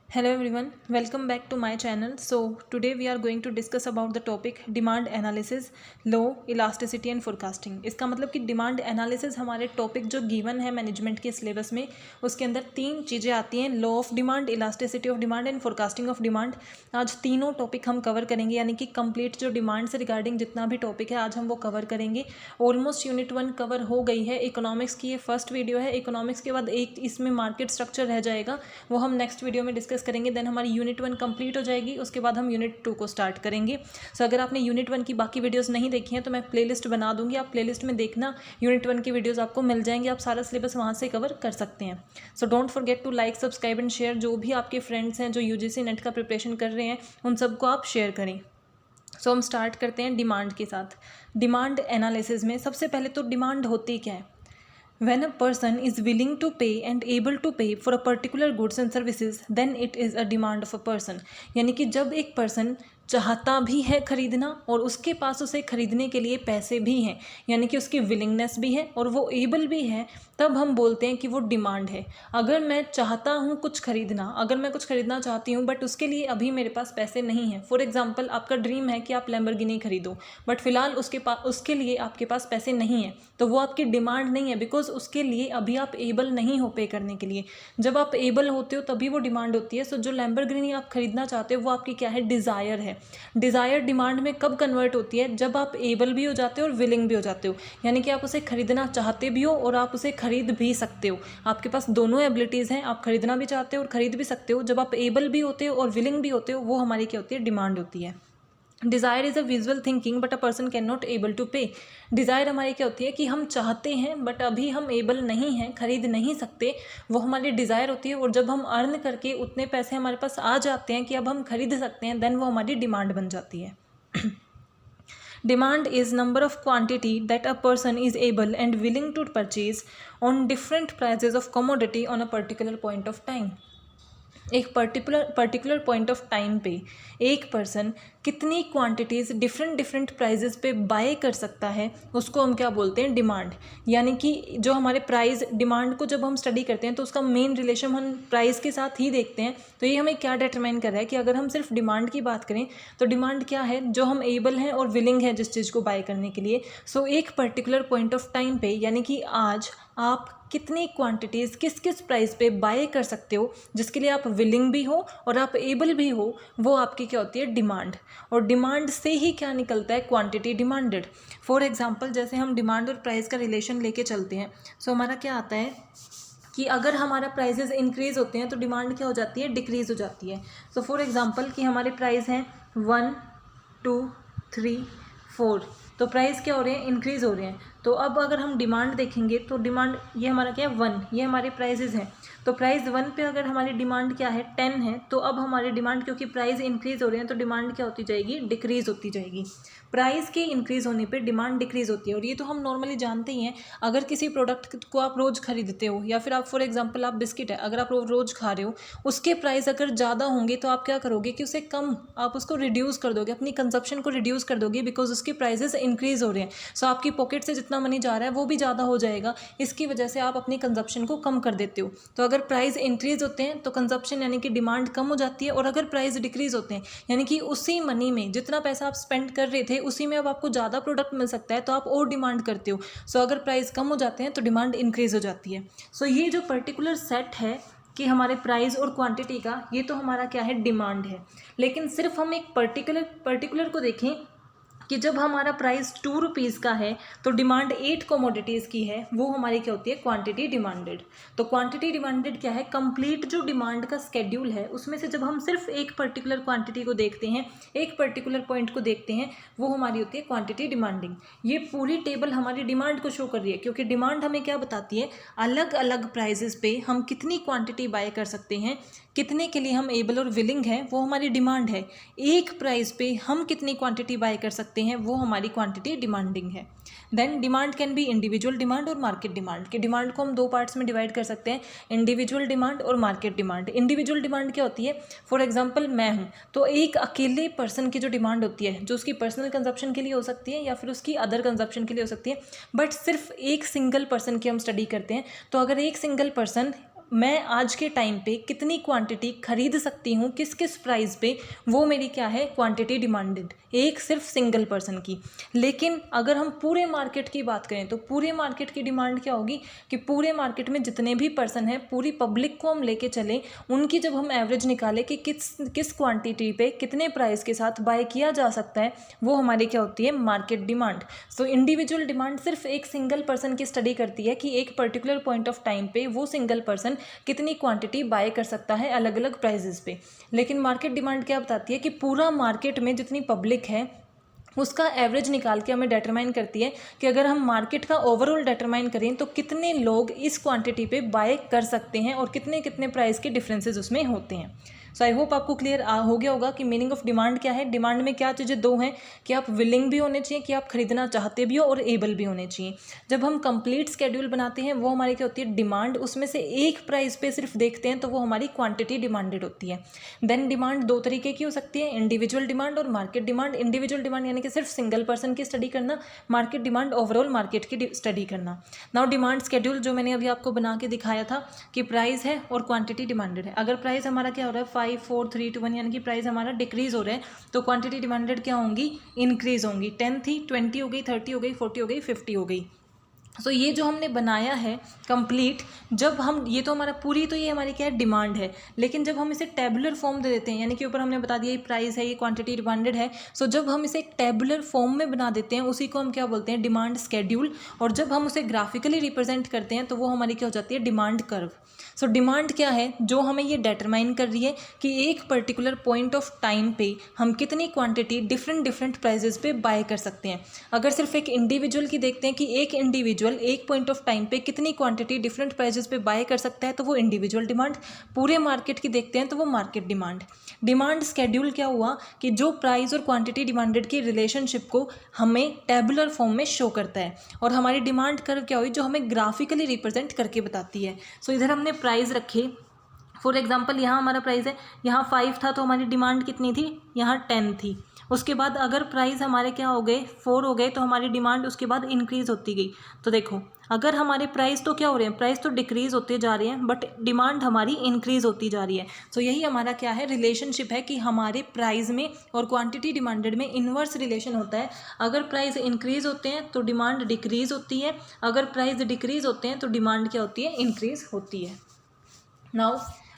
Hello everyone, welcome back to my channel. So today we are going to discuss about the topic demand analysis, low elasticity and forecasting. इसका मतलब कि demand analysis हमारे topic जो given है management के syllabus में उसके अंदर तीन चीज़ें आती हैं, law of demand, elasticity of demand and forecasting of demand. आज तीनों टॉपिक हम कवर करेंगे, यानी कि कंप्लीट जो डिमांड से रिगार्डिंग जितना भी टॉपिक है आज हम वो कवर करेंगे। ऑलमोस्ट यूनिट 1 कवर हो गई है। इकोनॉमिक्स की ये फर्स्ट वीडियो है। इकोनॉमिक्स के बाद एक इसमें मार्केट स्ट्रक्चर रह जाएगा, वो हम नेक्स्ट वीडियो में डिस्कस करेंगे। देन हमारी यूनिट 1 कंप्लीट हो जाएगी, उसके बाद हम यूनिट 2 को स्टार्ट करेंगे। सो अगर आपने यूनिट 1 की बाकी वीडियोस नहीं देखी हैं तो मैं प्लेलिस्ट बना दूंगी, आप प्लेलिस्ट में देखना, यूनिट 1 की वीडियोस आपको मिल जाएंगी, आप सारा सिलेबस वहाँ से कवर कर सकते हैं। So don't forget to like, subscribe and share. जो भी आपके फ्रेंड्स हैं जो यूजीसी नेट का प्रिपरेशन कर रहे हैं उन सबको आप शेयर करें। सो हम स्टार्ट करते हैं डिमांड के साथ। डिमांड एनालिसिस में सबसे पहले तो डिमांड होती क्या है? When a person is willing to pay and able to pay for a particular goods and services, then it is a demand of a person। यानी कि जब एक पर्सन चाहता भी है खरीदना और उसके पास उसे खरीदने के लिए पैसे भी हैं, यानी कि उसकी विलिंगनेस भी है और वो एबल भी है, तब हम बोलते हैं कि वो डिमांड है। अगर मैं चाहता हूँ कुछ खरीदना, अगर मैं कुछ खरीदना चाहती हूँ बट उसके लिए अभी मेरे पास पैसे नहीं हैं, फॉर एग्जांपल आपका ड्रीम है कि आप लैम्बोर्गिनी खरीदो बट फिलहाल उसके लिए आपके पास पैसे नहीं हैं, तो वो आपकी डिमांड नहीं है, बिकॉज उसके लिए अभी आप एबल नहीं हो पे करने के लिए। जब आप एबल होते हो तभी वो डिमांड होती है। सो जो लैम्बोर्गिनी आप खरीदना चाहते हो वो आपकी क्या है? डिज़ायर है। डिज़ायर डिमांड में कब कन्वर्ट होती है? जब आप एबल भी हो जाते हो और विलिंग भी हो जाते हो, यानी कि आप उसे खरीदना चाहते भी हो और आप उसे खरीद भी सकते हो। आपके पास दोनों एबिलिटीज़ हैं, आप खरीदना भी चाहते हो और खरीद भी सकते हो। जब आप एबल भी होते हो और विलिंग भी होते हो, वो हमारी क्या होती है? डिमांड होती है। Desire is a visual thinking but a person can not able to pay. Desire हमारी क्या होती है कि हम चाहते हैं बट अभी हम एबल नहीं हैं, खरीद नहीं सकते, वो हमारी डिज़ायर होती है। और जब हम अर्न करके उतने पैसे हमारे पास आ जाते हैं कि अब हम खरीद सकते हैं, देन वो हमारी डिमांड बन जाती है। Demand is number of quantity that a person is able and willing to purchase on different prices of commodity on a particular point of time। एक पर्टिकुलर पॉइंट ऑफ टाइम पे एक person कितनी quantities different prices पे bye कर सकता है, उसको हम क्या बोलते हैं? डिमांड। यानी कि जो हमारे प्राइस डिमांड को जब हम स्टडी करते हैं तो उसका मेन रिलेशन हम प्राइस के साथ ही देखते हैं। तो ये हमें क्या डिटरमाइन कर रहा है कि अगर हम सिर्फ डिमांड की बात करें तो डिमांड क्या है? जो हम एबल हैं और विलिंग है जिस चीज़ को बाय करने के लिए। सो एक पर्टिकुलर पॉइंट ऑफ टाइम पे, यानी कि आज आप कितनी क्वांटिटीज़ किस किस प्राइस पे बाय कर सकते हो जिसके लिए आप विलिंग भी हो और आप एबल भी हो, वो आपकी क्या होती है? डिमांड। और डिमांड से ही क्या निकलता है? Quantity demanded. फॉर एग्जांपल जैसे हम डिमांड और प्राइस का रिलेशन लेके चलते हैं, सो हमारा क्या आता है कि अगर हमारा प्राइजेस इंक्रीज़ होते हैं तो डिमांड क्या हो जाती है? डिक्रीज़ हो जाती है। सो फॉर एग्जांपल कि हमारे प्राइस हैं 1 2 3 4, तो प्राइस क्या हो रहे हैं? इंक्रीज़ हो रहे हैं। तो अब अगर हम डिमांड देखेंगे तो डिमांड ये हमारा क्या है? 1, ये हमारे प्राइजेज हैं। तो प्राइस 1 पे अगर हमारी डिमांड क्या है? 10 है, तो अब हमारी डिमांड, क्योंकि प्राइस इंक्रीज़ हो रहे हैं तो डिमांड क्या होती जाएगी? डिक्रीज़ होती जाएगी। प्राइस के इंक्रीज़ होने पे डिमांड डिक्रीज़ होती है और ये तो हम नॉर्मली जानते ही हैं। अगर किसी प्रोडक्ट को आप रोज़ खरीदते हो या फिर आप फॉर एग्जांपल आप बिस्किट है, अगर आप रोज़ खा रहे हो, उसके प्राइस अगर ज़्यादा होंगे तो आप क्या करोगे कि उसे कम, आप उसको रिड्यूस कर दोगे, अपनी कंजप्शन को रिड्यूस कर दोगे, बिकॉज उसके प्राइसेस इंक्रीज़ हो रहे हैं। सो आपकी पॉकेट से जितना मनी जा रहा है वो भी ज़्यादा हो जाएगा, इसकी वजह से आप अपनी कंजप्शन को कम कर देते हो। तो अगर प्राइस इंक्रीज़ होते हैं तो कंजप्शन यानी कि डिमांड कम हो जाती है, और अगर प्राइस डिक्रीज़ होते हैं यानी कि उसी मनी में जितना पैसा आप स्पेंड कर रहे थे उसी में अब आपको ज़्यादा प्रोडक्ट मिल सकता है, तो आप और डिमांड करते हो। सो अगर प्राइस कम हो जाते हैं तो डिमांड इंक्रीज़ हो जाती है। सो ये जो पर्टिकुलर सेट है कि हमारे प्राइस और क्वांटिटी का, ये तो हमारा क्या है? डिमांड है। लेकिन सिर्फ हम एक पर्टिकुलर को देखें कि जब हमारा प्राइस 2 रुपीज़ का है तो डिमांड 8 कमोडिटीज़ की है, वो हमारी क्या होती है? Quantity demanded. तो क्वांटिटी डिमांडेड क्या है? कंप्लीट जो डिमांड का स्केड्यूल है उसमें से जब हम सिर्फ एक पर्टिकुलर क्वांटिटी को देखते हैं, एक पर्टिकुलर पॉइंट को देखते हैं, वो हमारी होती है क्वांटिटी डिमांडिंग। ये पूरी टेबल हमारी डिमांड को शो कर रही है, क्योंकि डिमांड हमें क्या बताती है? अलग अलग प्राइजेस पे हम कितनी क्वांटिटी बाय कर सकते हैं, कितने के लिए हम एबल और विलिंग हैं, वो हमारी डिमांड है। एक प्राइस पे हम कितनी क्वांटिटी बाय कर सकते हैं, वो हमारी क्वांटिटी डिमांडिंग है। Then demand can be individual demand और मार्केट डिमांड। कि डिमांड को हम 2 पार्ट्स में डिवाइड कर सकते हैं, इंडिविजुअल डिमांड और मार्केट डिमांड। इंडिविजुअल डिमांड क्या होती है? फॉर एग्जांपल मैं हूँ, तो एक अकेले पर्सन की जो डिमांड होती है, जो उसकी पर्सनल कंजप्शन के लिए हो सकती है या फिर उसकी अदर कंजप्शन के लिए हो सकती है, बट सिर्फ एक सिंगल पर्सन की हम स्टडी करते हैं। तो अगर एक सिंगल पर्सन मैं आज के टाइम पे कितनी क्वांटिटी खरीद सकती हूँ, किस किस प्राइस पे, वो मेरी क्या है, क्वांटिटी डिमांडेड, एक सिर्फ सिंगल पर्सन की। लेकिन अगर हम पूरे मार्केट की बात करें तो पूरे मार्केट की डिमांड क्या होगी कि पूरे मार्केट में जितने भी पर्सन हैं, पूरी पब्लिक को हम लेके चलें, उनकी जब हम एवरेज निकालें कि किस क्वांटिटी पे कितने प्राइस के साथ बाय किया जा सकता है, वो हमारी क्या होती है, market demand. So individual demand सिर्फ एक सिंगल पर्सन की स्टडी करती है कि एक पर्टिकुलर पॉइंट ऑफ टाइम पे वो सिंगल पर्सन कितनी क्वांटिटी बाय कर सकता है अलग अलग प्राइजेस पे। लेकिन मार्केट डिमांड क्या बताती है कि पूरा मार्केट में जितनी पब्लिक है उसका एवरेज निकाल के हमें डिटरमाइन करती है कि अगर हम मार्केट का ओवरऑल डिटरमाइन करें तो कितने लोग इस क्वांटिटी पे बाय कर सकते हैं और कितने कितने प्राइस के डिफरेंसेस उसमें होते हैं। सो आई होप आपको क्लियर हो गया होगा कि मीनिंग ऑफ डिमांड क्या है। डिमांड में क्या चीज़ें दो हैं कि आप विलिंग भी होने चाहिए, कि आप खरीदना चाहते भी हो, और एबल भी होने चाहिए। जब हम कंप्लीट स्केड्यूल बनाते हैं वो हमारी क्या होती है, डिमांड, उसमें से एक प्राइस पे सिर्फ देखते हैं तो वो हमारी क्वांटिटी डिमांडेड होती है। देन डिमांड दो तरीके की हो सकती है, इंडिविजुअल डिमांड और मार्केट डिमांड। इंडिविजुअल डिमांड यानी कि सिर्फ सिंगल पर्सन की स्टडी करना, मार्केट डिमांड ओवरऑल मार्केट की स्टडी करना। नाउ डिमांड स्केड्यूल जो मैंने अभी आपको बना के दिखाया था कि प्राइस है और क्वांटिटी डिमांडेड है। अगर प्राइस हमारा क्या हो रहा है 5 4 3 2 1 यानी कि प्राइस हमारा डिक्रीज हो रहा है तो क्वांटिटी डिमांडेड क्या होंगी, इंक्रीज होंगी। 10 थी 20 हो गई, 30 हो गई, 40 हो गई, 50 हो गई। सो ये जो हमने बनाया है कंप्लीट, जब हम ये तो हमारा पूरी तो ये हमारी क्या है, डिमांड है। लेकिन जब हम इसे टेबुलर फॉर्म दे देते हैं, यानी कि ऊपर हमने बता दिया ये प्राइस है, ये क्वांटिटी डिमांडेड है, सो जब हम इसे एक टेबुलर फॉर्म में बना देते हैं उसी को हम क्या बोलते हैं, डिमांड स्केड्यूल। और जब हम उसे ग्राफिकली रिप्रेजेंट करते हैं तो वो हमारी क्या हो जाती है, डिमांड कर्व। सो डिमांड क्या है, जो हमें ये डिटरमाइन कर रही है कि एक पर्टिकुलर पॉइंट ऑफ टाइम पे हम कितनी क्वांटिटी डिफरेंट प्राइजेस पे बाय कर सकते हैं। अगर सिर्फ एक इंडिविजुअल की देखते हैं कि एक इंडिविजुअल एक पॉइंट ऑफ टाइम पे कितनी क्वांटिटी डिफरेंट प्राइजेस पे बाय कर सकता है तो वो इंडिविजुअल डिमांड। पूरे मार्केट की देखते हैं तो वो मार्केट डिमांड। डिमांड स्केड्यूल क्या हुआ कि जो प्राइस और क्वांटिटी डिमांडेड की रिलेशनशिप को हमें टेबुलर फॉर्म में शो करता है। और हमारी डिमांड कर्व क्या हुई, जो हमें ग्राफिकली रिप्रेजेंट करके बताती है। सो इधर हमने प्राइस रखे, फॉर एग्जाम्पल यहाँ हमारा प्राइस है, यहाँ 5 था तो हमारी डिमांड कितनी थी, यहाँ 10 थी। उसके बाद अगर प्राइस हमारे क्या हो गए 4 हो गए तो हमारी डिमांड उसके बाद इंक्रीज़ होती गई। तो देखो अगर हमारे प्राइस तो क्या हो रहे हैं, प्राइस तो डिक्रीज़ होते जा रहे हैं बट डिमांड हमारी इंक्रीज़ होती जा रही है। सो यही हमारा क्या है, रिलेशनशिप है कि हमारे प्राइस में और क्वांटिटी डिमांडेड में इन्वर्स रिलेशन होता है। अगर प्राइस इंक्रीज़ होते हैं तो डिमांड डिक्रीज़ होती है, अगर प्राइस डिक्रीज़ होते हैं तो डिमांड क्या होती है, इंक्रीज़ होती है। Now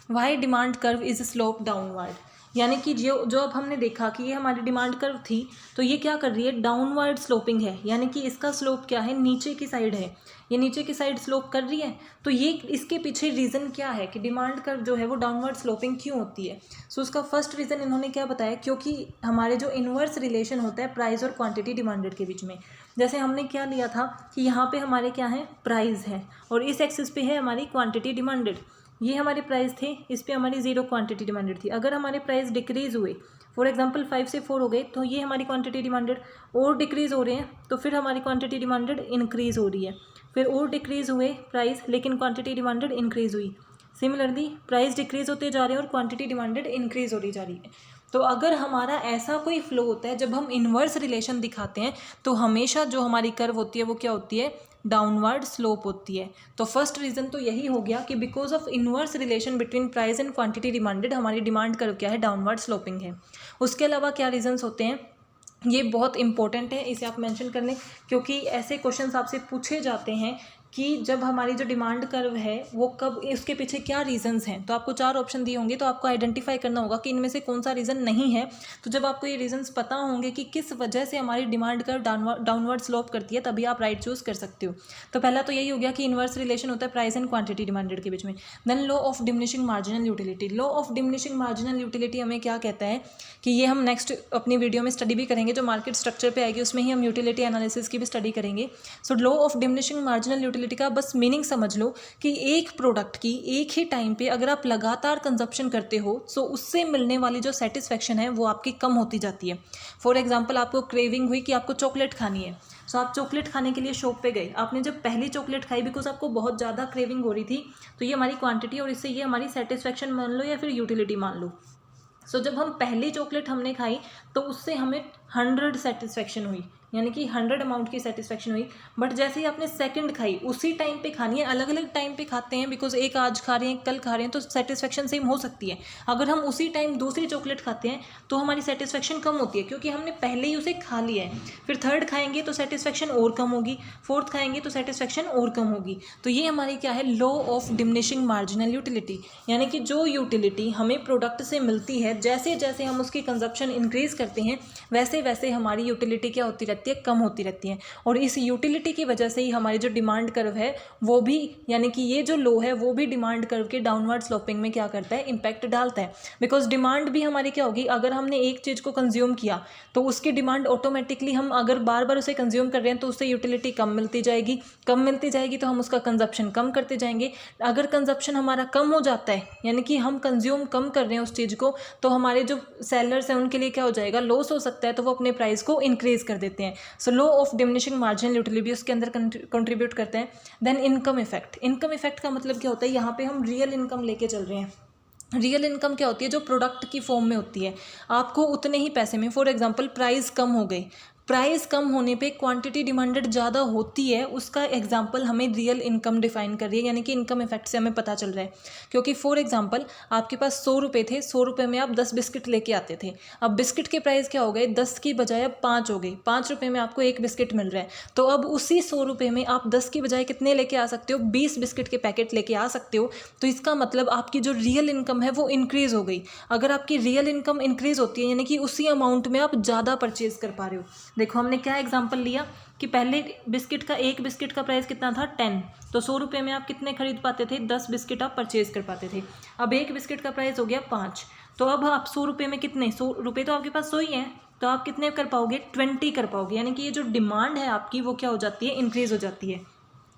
why demand curve is slope downward, यानी कि जो अब हमने देखा कि ये हमारी डिमांड कर्व थी तो ये क्या कर रही है, डाउनवर्ड स्लोपिंग है, यानी कि इसका स्लोप क्या है, नीचे की साइड है, ये नीचे की साइड स्लोप कर रही है। तो ये इसके पीछे रीज़न क्या है कि डिमांड कर्व जो है वो डाउनवर्ड स्लोपिंग क्यों होती है। सो उसका फर्स्ट रीज़न इन्होंने क्या बताया, क्योंकि हमारे जो इन्वर्स रिलेशन होता है प्राइस और क्वांटिटी डिमांडेड के बीच में, जैसे हमने क्या लिया था कि यहाँ पे हमारे क्या है, प्राइस है और इस एक्सिस पे है हमारी क्वांटिटी डिमांडेड। ये हमारे प्राइस थे, इस पे हमारी 0 क्वांटिटी डिमांडेड थी। अगर हमारे प्राइस डिक्रीज़ हुए, फॉर एग्जांपल 5 से 4 हो गए तो ये हमारी क्वांटिटी डिमांडेड, और डिक्रीज़ हो रहे हैं तो फिर हमारी क्वांटिटी डिमांडेड इंक्रीज़ हो रही है। फिर और डिक्रीज़ हुए प्राइस लेकिन क्वांटिटी डिमांडेड इंक्रीज़ हुई। सिमिलरली प्राइस डिक्रीज़ होते जा रहे हैं और क्वांटिटी डिमांडेड इंक्रीज़ हो रही जा रही है। तो अगर हमारा ऐसा कोई फ्लो होता है जब हम इन्वर्स रिलेशन दिखाते हैं तो हमेशा जो हमारी कर्व होती है वो क्या होती है, डाउनवर्ड स्लोप होती है। तो फर्स्ट रीज़न तो यही हो गया कि because of inverse relation between price and quantity demanded हमारी डिमांड कर्व क्या है, डाउनवर्ड स्लोपिंग है। उसके अलावा क्या रीजंस होते हैं, ये बहुत इंपॉर्टेंट है, इसे आप मेंशन कर लें क्योंकि ऐसे क्वेश्चंस आपसे पूछे जाते हैं कि जब हमारी जो डिमांड कर्व है वो कब, इसके पीछे क्या रीज़न्स हैं। तो आपको 4 ऑप्शन दिए होंगे तो आपको आइडेंटिफाई करना होगा कि इनमें से कौन सा रीज़न नहीं है। तो जब आपको ये रीज़न्स पता होंगे कि किस वजह से हमारी डिमांड कर्व डाउनवर्ड स्लोप करती है तभी आप राइट चूज़ कर सकते हो। तो पहला तो यही हो गया कि इन्वर्स रिलेशन होता है प्राइस एंड क्वांटिटी डिमांडेड के बीच में। Then law of diminishing marginal utility, law of diminishing marginal utility हमें क्या कहता है कि ये हम नेक्स्ट अपनी वीडियो में स्टडी भी करेंगे, जो मार्केट स्ट्रक्चर पे आएगी उसमें ही हम यूटिलिटी एनालिसिस की भी स्टडी करेंगे। सो law of diminishing marginal utility का बस मीनिंग समझ लो कि एक प्रोडक्ट की एक ही टाइम पे अगर आप लगातार कंजप्शन करते हो तो उससे मिलने वाली जो सेटिस्फेक्शन है वो आपकी कम होती जाती है। फॉर एग्जांपल आपको क्रेविंग हुई कि आपको चॉकलेट खानी है, सो आप चॉकलेट खाने के लिए शॉप पे गए, आपने जब पहली चॉकलेट खाई बिकॉज आपको बहुत ज़्यादा क्रेविंग हो रही थी, तो ये हमारी क्वांटिटी और इससे ये हमारी सेटिस्फेक्शन मान लो या फिर यूटिलिटी मान लो। सो जब हम पहली चॉकलेट हमने खाई तो उससे हमें 100 सेटिस्फेक्शन हुई, यानी कि 100 अमाउंट की सेटिस्फेक्शन हुई। बट जैसे ही आपने सेकंड खाई उसी टाइम पे खानी है, अलग अलग टाइम पे खाते हैं बिकॉज एक आज खा रहे हैं कल खा रहे हैं तो सेटिस्फेक्शन सेम हो सकती है। अगर हम उसी टाइम दूसरी चॉकलेट खाते हैं तो हमारी सेटिस्फेक्शन कम होती है क्योंकि हमने पहले ही उसे खा लिया है। फिर थर्ड खाएंगे तो सेटिस्फेक्शन और कम होगी, फोर्थ खाएंगे तो सेटिस्फेक्शन और कम होगी। तो ये हमारी क्या है, law of diminishing marginal utility. यानी कि जो यूटिलिटी हमें प्रोडक्ट से मिलती है, जैसे जैसे हम उसकी कंजप्शन इंक्रीज करते हैं वैसे वैसे हमारी यूटिलिटी क्या होती रहती है, कम होती रहती है। और इस यूटिलिटी की वजह से ही हमारी जो डिमांड कर्व है वो भी, यानी कि ये जो लो है वो भी डिमांड कर्व के डाउनवर्ड स्लोपिंग में क्या करता है, इम्पैक्ट डालता है। बिकॉज डिमांड भी हमारी क्या होगी, अगर हमने एक चीज़ को कंज्यूम किया तो उसकी डिमांड ऑटोमेटिकली, हम अगर बार बार उसे कंज्यूम कर रहे हैं तो उससे यूटिलिटी कम मिलती जाएगी, कम मिलती जाएगी तो हम उसका कंजप्शन कम करते जाएंगे। अगर कंजप्शन हमारा कम हो जाता है, यानी कि हम कंज्यूम कम कर रहे हैं उस चीज़ को, तो हमारे जो सेलर्स हैं उनके लिए क्या हो जाएगा, लॉस हो सकता है, तो वो अपने प्राइस को इंक्रीज कर देते हैं। So law of diminishing marginal utility भी उसके अंदर कंट्रीब्यूट करते हैं। Then income effect. Income effect का मतलब क्या होता है, यहाँ पे हम रियल इनकम लेके चल रहे हैं। रियल इनकम क्या होती है, जो प्रोडक्ट की फॉर्म में होती है, आपको उतने ही पैसे में, फॉर एग्जांपल प्राइस कम हो गई, प्राइस कम होने पे क्वांटिटी डिमांडेड ज़्यादा होती है, उसका एग्जांपल हमें रियल इनकम डिफाइन कर रही है, यानी कि इनकम इफेक्ट से हमें पता चल रहा है। क्योंकि फॉर एग्जांपल आपके पास 100 रुपये थे, 100 रुपये में आप 10 बिस्किट लेके आते थे। अब बिस्किट के प्राइस क्या हो गए, 10 की बजाय अब 5 हो गई, 5 रुपये में आपको एक बिस्किट मिल रहा है। तो अब उसी 100 रुपये में आप 10 की बजाय कितने लेके आ सकते हो, 20 बिस्किट के पैकेट लेके आ सकते हो। तो इसका मतलब आपकी जो रियल इनकम है वो इंक्रीज़ हो गई। अगर आपकी रियल इनकम इंक्रीज़ होती है, यानी कि उसी अमाउंट में आप ज़्यादा परचेज कर पा रहे हो। देखो हमने क्या एग्जांपल लिया कि पहले बिस्किट का, एक बिस्किट का प्राइस कितना था, 10, तो 100 रुपये में आप कितने खरीद पाते थे, 10 बिस्किट आप परचेज कर पाते थे। अब एक बिस्किट का प्राइस हो गया 5, तो अब आप 100 रुपये में कितने, 100 रुपये तो आपके पास 100 ही है, तो आप कितने कर पाओगे, 20 कर पाओगे। यानी कि ये जो डिमांड है आपकी वो क्या हो जाती है, इंक्रीज हो जाती है।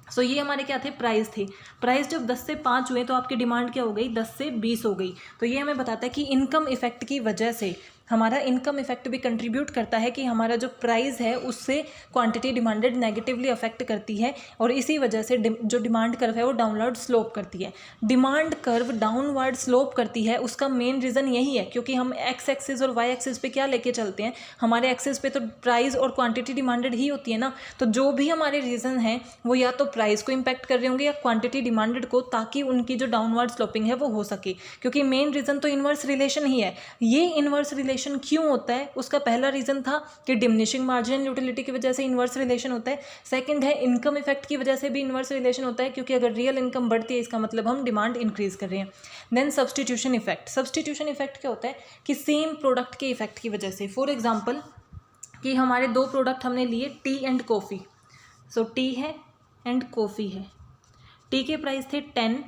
सो ये हमारे क्या थे, प्राइस थे। प्राइस जब 10 से 5 हुए तो आपकी डिमांड क्या हो गई, 10 से 20 हो गई। तो ये हमें बताता है कि इनकम इफेक्ट की वजह से हमारा इनकम इफेक्ट भी कंट्रीब्यूट करता है कि हमारा जो प्राइस है उससे क्वांटिटी डिमांडेड नेगेटिवली अफेक्ट करती है, और इसी वजह से जो डिमांड कर्व है वो डाउनवर्ड स्लोप करती है। डिमांड कर्व डाउनवर्ड स्लोप करती है, उसका मेन रीज़न यही है क्योंकि हम एक्स एक्सिस और वाई एक्सिस पे क्या लेके चलते हैं, हमारे एक्सिस पे तो प्राइस और क्वांटिटी डिमांडेड ही होती है ना। तो जो भी हमारे रीज़न हैं वो या तो प्राइस को इम्पैक्ट कर रहे होंगे या क्वांटिटी डिमांडेड को, ताकि उनकी जो डाउनवर्ड स्लोपिंग है वो हो सके। क्योंकि मेन रीज़न तो इन्वर्स रिलेशन ही है। ये इन्वर्स रिलेशन क्यों होता है, उसका पहला रीज़न था कि डिमिनिशिंग मार्जिनल यूटिलिटी की वजह से इन्वर्स रिलेशन होता है। सेकंड है इनकम इफेक्ट की वजह से भी इन्वर्स रिलेशन होता है, क्योंकि अगर रियल इनकम बढ़ती है इसका मतलब हम डिमांड इंक्रीज कर रहे हैं। Then substitution effect. Substitution effect क्या होता है कि सेम प्रोडक्ट के इफेक्ट की वजह से, फॉर एग्जाम्पल कि हमारे दो प्रोडक्ट हमने लिए, T and coffee. So T है एंड कॉफ़ी है। टी के प्राइस थे 10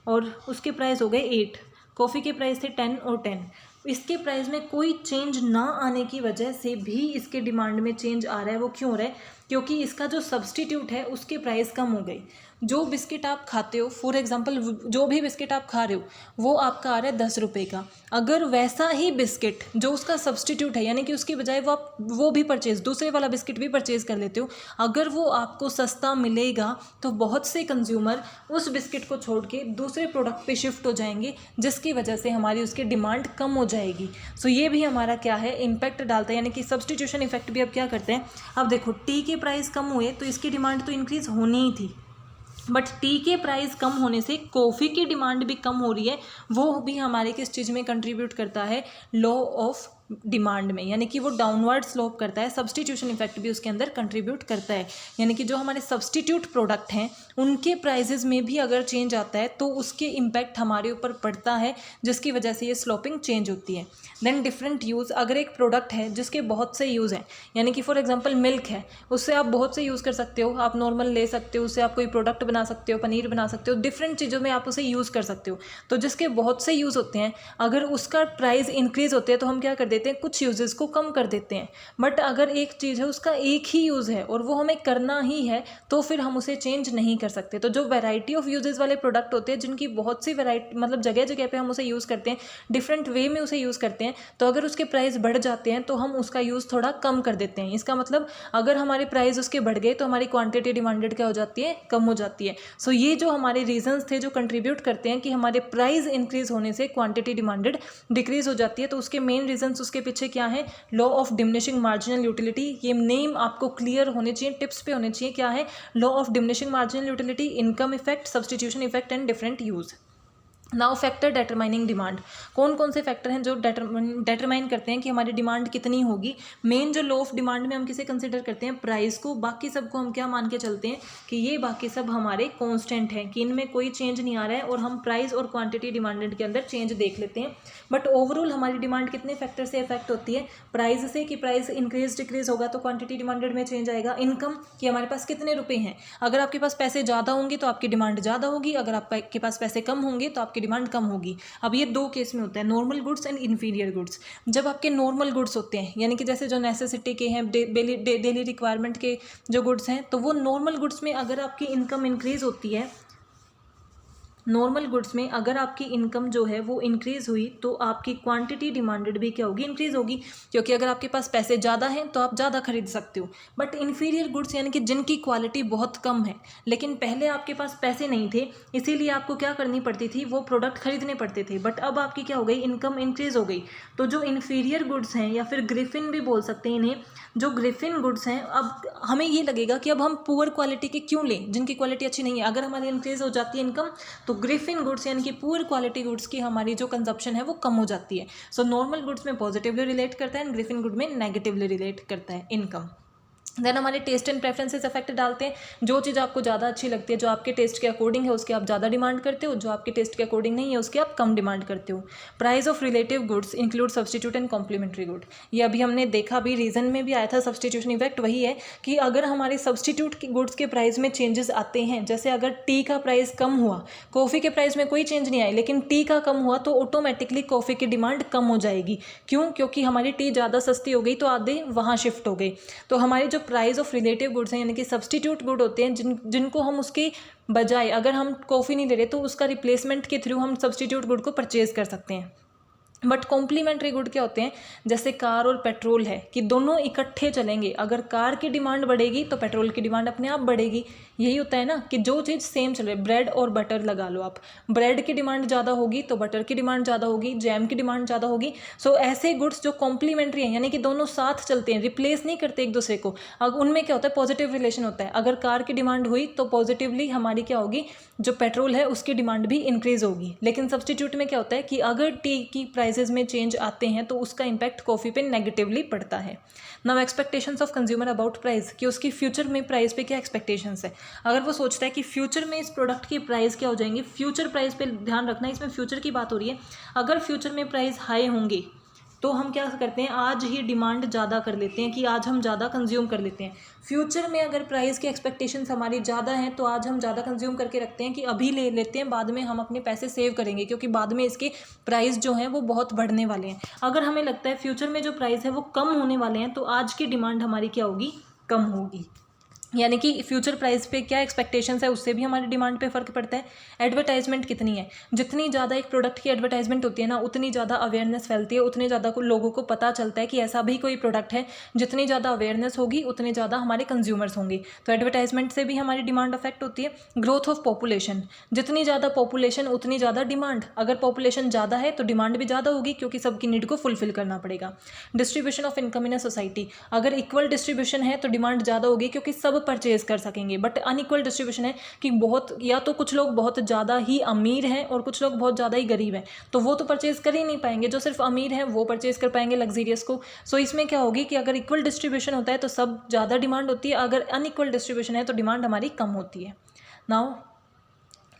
और उसके प्राइस हो गए 8। कॉफ़ी के प्राइस थे 10 और 10। इसके प्राइस में कोई चेंज ना आने की वजह से भी इसके डिमांड में चेंज आ रहा है। वो क्यों हो रहा है, क्योंकि इसका जो सब्सटीट्यूट है उसके प्राइस कम हो गई। जो बिस्किट आप खाते हो, फॉर एग्जांपल जो भी बिस्किट आप खा रहे हो वो आपका आ रहा है 10 रुपये का। अगर वैसा ही बिस्किट जो उसका सब्सटीट्यूट है, यानी कि उसकी बजाय वो आप वो भी परचेज, दूसरे वाला बिस्किट भी परचेज कर लेते हो, अगर वो आपको सस्ता मिलेगा तो बहुत से कंज्यूमर उस बिस्किट को छोड़ के दूसरे प्रोडक्ट पे शिफ्ट हो जाएंगे, जिसकी वजह से हमारी उसकी डिमांड कम हो जाएगी। सो ये भी हमारा क्या है, इम्पैक्ट डालता है। यानी कि सब्सटीट्यूशन इफेक्ट भी अब क्या करते हैं, अब देखो टी के प्राइस कम हुए तो इसकी डिमांड तो इंक्रीज होनी ही थी, बट टी के प्राइस कम होने से कॉफ़ी की डिमांड भी कम हो रही है। वो भी हमारे किस चीज़ में कंट्रीब्यूट करता है, लॉ ऑफ डिमांड में, यानी कि वो डाउनवर्ड स्लोप करता है। सब्सटीट्यूशन इफेक्ट भी उसके अंदर कंट्रीब्यूट करता है, यानी कि जो हमारे सब्सटीट्यूट प्रोडक्ट हैं उनके प्राइजेज में भी अगर चेंज आता है तो उसके इम्पैक्ट हमारे ऊपर पड़ता है, जिसकी वजह से ये स्लोपिंग चेंज होती है। Then different use. अगर एक प्रोडक्ट है जिसके बहुत से यूज़ हैं, यानी कि फॉर एग्जांपल मिल्क है, उससे आप बहुत से यूज़ कर सकते हो, आप नॉर्मल ले सकते हो, उससे आप कोई प्रोडक्ट बना सकते हो, पनीर बना सकते हो, डिफरेंट चीज़ों में आप उसे यूज़ कर सकते हो। तो जिसके बहुत से यूज़ होते हैं, अगर उसका प्राइस इंक्रीज़ होते हैं तो हम क्या कर देते हैं, कुछ यूजेस को कम कर देते हैं। बट अगर एक चीज़ है उसका एक ही यूज़ है और वो हमें करना ही है, तो फिर हम उसे चेंज नहीं कर सकते। तो जो वैरायटी ऑफ यूजेस वाले प्रोडक्ट होते हैं, जिनकी बहुत सी वैरायटी, मतलब जगह जगह पे हम उसे यूज़ करते हैं, डिफरेंट वे में उसे यूज़ करते हैं, तो अगर उसके प्राइस बढ़ जाते हैं तो हम उसका यूज़ थोड़ा कम कर देते हैं। इसका मतलब अगर हमारे प्राइस उसके बढ़ गए तो हमारी क्वांटिटी डिमांडेड क्या हो जाती है, कम हो जाती है। सो ये जो हमारे रीजंस थे जो कंट्रीब्यूट करते हैं कि हमारे प्राइस इंक्रीज होने से क्वांटिटी डिमांडेड डिक्रीज हो जाती है, तो उसके मेन रीजंस उसके पीछे क्या है, law of diminishing marginal utility. ये नेम आपको क्लियर होने चाहिए, टिप्स पे होने चाहिए। क्या है law of diminishing marginal utility, income effect, substitution effect and different use. Now factor determining demand, कौन कौन से फैक्टर हैं जो डेटरमाइन करते हैं कि हमारी डिमांड कितनी होगी। मेन जो लॉ ऑफ डिमांड में हम किसे कंसिडर करते हैं, प्राइस को। बाकी सबको हम क्या मान के चलते हैं कि ये बाकी सब हमारे कांस्टेंट हैं, कि इनमें कोई चेंज नहीं आ रहा है, और हम प्राइस और क्वांटिटी डिमांडेड के अंदर चेंज देख लेते हैं। बट ओवरऑल हमारी डिमांड कितने फैक्टर से इफेक्ट होती है, प्राइस से, कि प्राइस इंक्रीज डिक्रीज होगा तो क्वांटिटी डिमांडेड में चेंज आएगा। इनकम, कि हमारे पास कितने रुपए हैं, अगर आपके पास पैसे ज़्यादा होंगे तो आपकी डिमांड ज़्यादा होगी, अगर आपके पास पैसे कम होंगे तो आपकी डिमांड कम होगी। अब ये दो केस में होता है, normal goods and inferior goods. जब आपके नॉर्मल गुड्स होते हैं, यानी कि जैसे जो नेसेसिटी के हैं, डेली रिक्वायरमेंट के जो गुड्स हैं, तो वो नॉर्मल गुड्स में अगर आपकी इनकम इंक्रीज होती है, नॉर्मल गुड्स में अगर आपकी इनकम जो है वो इंक्रीज़ हुई तो आपकी क्वांटिटी डिमांडेड भी क्या होगी, इंक्रीज़ होगी, क्योंकि अगर आपके पास पैसे ज़्यादा हैं तो आप ज़्यादा खरीद सकते हो। बट इन्फीरियर गुड्स यानी कि जिनकी क्वालिटी बहुत कम है, लेकिन पहले आपके पास पैसे नहीं थे, इसीलिए आपको क्या करनी पड़ती थी, वो प्रोडक्ट खरीदने पड़ते थे। बट अब आपकी क्या हो गई, इनकम इंक्रीज़ हो गई। तो जो इन्फीरियर गुड्स हैं, या फिर ग्रिफिन भी बोल सकते हैं इन्हें, जो ग्रिफिन गुड्स हैं, अब हमें ये लगेगा कि अब हम पुअर क्वालिटी के क्यों लें, जिनकी क्वालिटी अच्छी नहीं है। अगर हमारी इंक्रीज़ हो जाती है इनकम, तो ग्रिफिन गुड्स यानी कि पुअर क्वालिटी गुड्स की हमारी जो कंजप्शन है वो कम हो जाती है। सो नॉर्मल गुड्स में पॉजिटिवली रिलेट करता है एंड ग्रिफिन गुड में नेगेटिवली रिलेट करता है इनकम। देन हमारे टेस्ट एंड प्रेफरेंसेस इफेक्ट डालते हैं। जो चीज़ आपको ज़्यादा अच्छी लगती है, जो आपके टेस्ट के अकॉर्डिंग है, उसके आप ज़्यादा डिमांड करते हो, जो आपके टेस्ट के अकॉर्डिंग नहीं है उसके आप कम डिमांड करते हो। Price of relative goods include substitute and complementary good. ये अभी हमने देखा भी, रीज़न में भी आया था, सब्सटीट्यूशन इफेक्ट वही है कि अगर हमारे सब्सटीट्यूट की गुड्स के प्राइस में चेंजेस आते हैं, जैसे अगर टी का प्राइस कम हुआ, कॉफ़ी के प्राइस में कोई चेंज नहीं आई, लेकिन टी का कम हुआ तो ऑटोमेटिकली कॉफ़ी की डिमांड कम हो जाएगी। क्यों? क्योंकि हमारी टी ज़्यादा सस्ती हो गई तो आधे वहाँ शिफ्ट हो गई। तो हमारी जो प्राइस ऑफ रिलेटिव गुड्स हैं, यानी कि सब्सटीट्यूट गुड होते हैं, जिनको हम उसके बजाय, अगर हम कॉफ़ी नहीं ले रहे तो उसका रिप्लेसमेंट के थ्रू हम सब्सटीट्यूट गुड को परचेज कर सकते हैं। बट कॉम्प्लीमेंट्री गुड क्या होते हैं, जैसे कार और पेट्रोल है, कि दोनों इकट्ठे चलेंगे। अगर कार की डिमांड बढ़ेगी तो पेट्रोल की डिमांड अपने आप बढ़ेगी। यही होता है ना, कि जो चीज़ सेम चल रही है, ब्रेड और बटर लगा लो आप, ब्रेड की डिमांड ज़्यादा होगी तो बटर की डिमांड ज़्यादा होगी, जैम की डिमांड ज़्यादा होगी। सो ऐसे गुड्स जो कॉम्प्लीमेंट्री हैं, यानी कि दोनों साथ चलते हैं, रिप्लेस नहीं करते एक दूसरे को, अब उनमें क्या होता है, पॉजिटिव रिलेशन होता है। अगर कार की डिमांड हुई तो पॉजिटिवली हमारी क्या होगी, जो पेट्रोल है उसकी डिमांड भी इंक्रीज़ होगी। लेकिन सब्सटीट्यूट में क्या होता है कि अगर टी की प्राइसेस में चेंज आते हैं तो उसका इम्पैक्ट कॉफ़ी पे नेगेटिवली पड़ता है। Now expectations of consumer about price, कि उसकी फ्यूचर में प्राइस पे क्या एक्सपेक्टेशंस है। अगर वो सोचता है कि फ्यूचर में इस प्रोडक्ट की प्राइस क्या हो जाएंगी, फ्यूचर प्राइस पे ध्यान रखना, इसमें फ्यूचर की बात हो रही है। अगर फ्यूचर में प्राइस हाई होंगे तो हम क्या करते हैं, आज ही डिमांड ज़्यादा कर लेते हैं, कि आज हम ज़्यादा कंज्यूम कर लेते हैं। फ्यूचर में अगर प्राइस की एक्सपेक्टेशंस हमारी ज़्यादा हैं तो आज हम ज़्यादा कंज्यूम करके रखते हैं, कि अभी ले लेते हैं, बाद में हम अपने पैसे सेव करेंगे, क्योंकि बाद में इसके प्राइस जो हैं वो बहुत बढ़ने वाले हैं। अगर हमें लगता है फ्यूचर में जो प्राइस है वो कम होने वाले हैं, तो आज की डिमांड हमारी क्या होगी, कम होगी। यानी कि फ्यूचर प्राइस पे क्या एक्सपेक्टेशंस है उससे भी हमारी डिमांड पे फ़र्क पड़ता है। एडवर्टाइजमेंट कितनी है, जितनी ज़्यादा एक प्रोडक्ट की एडवर्टाइजमेंट होती है ना, उतनी ज़्यादा अवेयरनेस फैलती है, उतने ज़्यादा लोगों को पता चलता है कि ऐसा भी कोई प्रोडक्ट है। जितनी ज़्यादा अवेयरनेस होगी उतने ज़्यादा हमारे कंज्यूमर्स होंगे, तो एडवर्टाइजमेंट से भी हमारी डिमांड अफेक्ट होती है। ग्रोथ ऑफ पॉपुलेशन, जितनी ज़्यादा पॉपुलेशन उतनी ज़्यादा डिमांड। अगर पॉपुलेशन ज़्यादा है तो डिमांड भी ज़्यादा होगी, क्योंकि सबकी नीड को फुलफिल करना पड़ेगा। Distribution of income in a society, अगर इक्वल डिस्ट्रीब्यूशन है तो डिमांड ज़्यादा होगी, क्योंकि सब परचेज कर सकेंगे। बट अनइक्वल डिस्ट्रीब्यूशन है कि बहुत, या तो कुछ लोग बहुत ज़्यादा ही अमीर हैं और कुछ लोग बहुत ज़्यादा ही गरीब हैं, तो वो तो परचेज कर ही नहीं पाएंगे। जो सिर्फ अमीर हैं वो परचेज कर पाएंगे लग्जीरियस को। सो इसमें क्या होगी कि अगर इक्वल डिस्ट्रीब्यूशन होता है तो सब ज़्यादा डिमांड होती है, अगर अनइक्वल डिस्ट्रीब्यूशन है तो डिमांड हमारी कम होती है। नाउ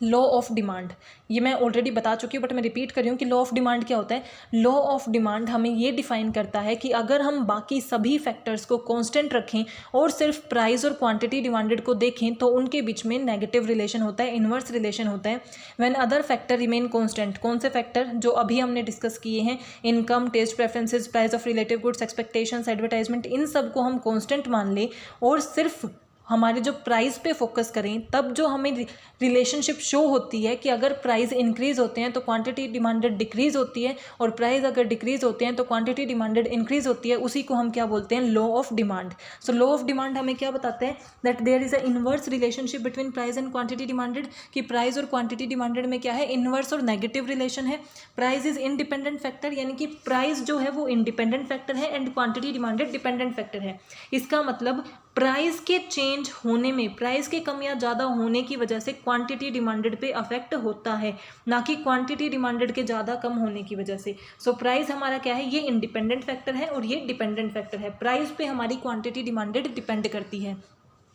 लॉ ऑफ डिमांड, ये मैं ऑलरेडी बता चुकी हूँ बट मैं रिपीट कर रही हूँ कि लॉ ऑफ डिमांड क्या होता है। लॉ ऑफ डिमांड हमें ये डिफाइन करता है कि अगर हम बाकी सभी फैक्टर्स को कांस्टेंट रखें और सिर्फ प्राइस और क्वांटिटी डिमांडेड को देखें तो उनके बीच में नेगेटिव रिलेशन होता है, इन्वर्स रिलेशन होता है। When other factor remain constant, कौन से फैक्टर जो अभी हमने डिस्कस किए हैं, income, taste preferences, price of relative goods, expectations, advertisement, इन सब को हम कांस्टेंट मान लें और सिर्फ हमारे जो प्राइस पे फोकस करें तब जो हमें रिलेशनशिप शो होती है कि अगर प्राइस इंक्रीज़ होते हैं तो क्वांटिटी डिमांडेड डिक्रीज़ होती है, और प्राइस अगर डिक्रीज़ होते हैं तो क्वांटिटी डिमांडेड इंक्रीज़ होती है, उसी को हम क्या बोलते हैं, law of demand. So law of demand हमें क्या बताते हैं, that there is a inverse relationship between price and quantity demanded, कि प्राइस और क्वांटिटी डिमांडेड में क्या है, इनवर्स और नेगेटिव रिलेशन है। प्राइस इज इंडिपेंडेंट फैक्टर, यानी कि प्राइस जो है वो इंडिपेंडेंट फैक्टर है and quantity demanded dependent factor है। इसका मतलब प्राइस के चेंज होने में, प्राइस के कम या ज़्यादा होने की वजह से क्वांटिटी डिमांडेड पे अफेक्ट होता है, ना कि क्वांटिटी डिमांडेड के ज़्यादा कम होने की वजह से। सो प्राइस हमारा क्या है, ये इंडिपेंडेंट फैक्टर है और ये डिपेंडेंट फैक्टर है। प्राइस पे हमारी क्वांटिटी डिमांडेड डिपेंड करती है,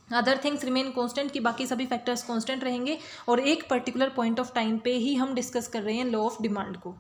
अदर थिंग्स रिमेन कांस्टेंट, कि बाकी सभी फैक्टर्स कांस्टेंट रहेंगे, और एक पर्टिकुलर पॉइंट ऑफ टाइम पे ही हम डिस्कस कर रहे हैं लॉ ऑफ डिमांड को।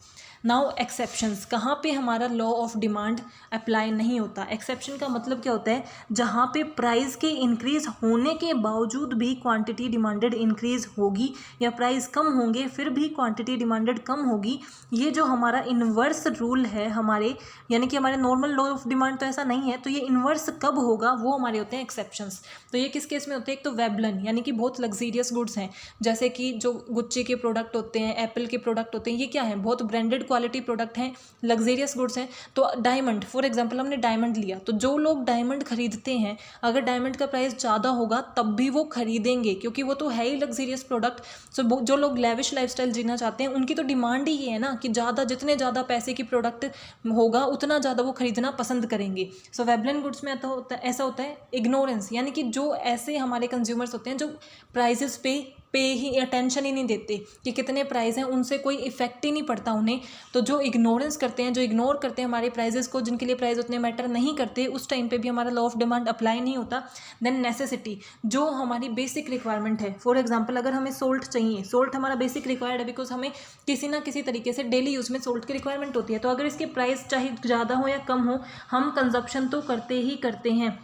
नाउ एक्सेप्शंस, कहाँ पे हमारा लॉ ऑफ डिमांड अप्लाई नहीं होता। एक्सेप्शन का मतलब क्या होता है, जहाँ पे प्राइस के इंक्रीज होने के बावजूद भी क्वांटिटी डिमांडेड इंक्रीज होगी, या प्राइस कम होंगे फिर भी क्वांटिटी डिमांडेड कम होगी। ये जो हमारा इन्वर्स रूल है हमारे, यानी कि हमारे नॉर्मल लॉ ऑफ डिमांड तो ऐसा नहीं है, तो ये इन्वर्स कब होगा, वो हमारे होते हैं एक्सेप्शंस। तो ये किस केस में होते हैं, एक तो वेबलन, यानी कि बहुत लग्जीरियस गुड्स हैं, जैसे कि जो गुच्ची के प्रोडक्ट होते हैं, एप्पल के प्रोडक्ट होते हैं, ये क्या है, बहुत ब्रांडेड क्वालिटी प्रोडक्ट हैं, लग्जीरियस गुड्स हैं। तो डायमंड, फॉर एग्जांपल हमने डायमंड लिया, तो जो लोग डायमंड खरीदते हैं, अगर डायमंड का प्राइस ज़्यादा होगा तब भी वो खरीदेंगे, क्योंकि वो तो है ही लग्जीरियस प्रोडक्ट। सो जो लोग लेविश लाइफस्टाइल जीना चाहते हैं, उनकी तो डिमांड ही ये है ना कि ज़्यादा, जितने ज़्यादा पैसे की प्रोडक्ट होगा उतना ज़्यादा वो खरीदना पसंद करेंगे। सो वेबलन गुड्स में ऐसा होता है इग्नोरेंस, यानी कि जो ऐसे हमारे कंज्यूमर्स होते हैं जो प्राइसेस पे ही अटेंशन ही नहीं देते कि कितने प्राइस हैं, उनसे कोई इफेक्ट ही नहीं पड़ता उन्हें। तो जो इग्नोरेंस करते हैं, जो इग्नोर करते हैं हमारे प्राइजेस को, जिनके लिए प्राइस उतने मैटर नहीं करते, उस टाइम पे भी हमारा लॉ ऑफ डिमांड अप्लाई नहीं होता। देन नेसेसिटी, जो हमारी बेसिक रिक्वायरमेंट है, फॉर एग्जांपल अगर हमें सोल्ट चाहिए, सोल्ट हमारा बेसिक रिक्वायर्ड है, बिकॉज हमें किसी ना किसी तरीके से डेली यूज़ में सोल्ट की रिक्वायरमेंट होती है। तो अगर इसके प्राइस चाहे ज़्यादा हो या कम हो, हम कंजप्शन तो करते ही करते हैं।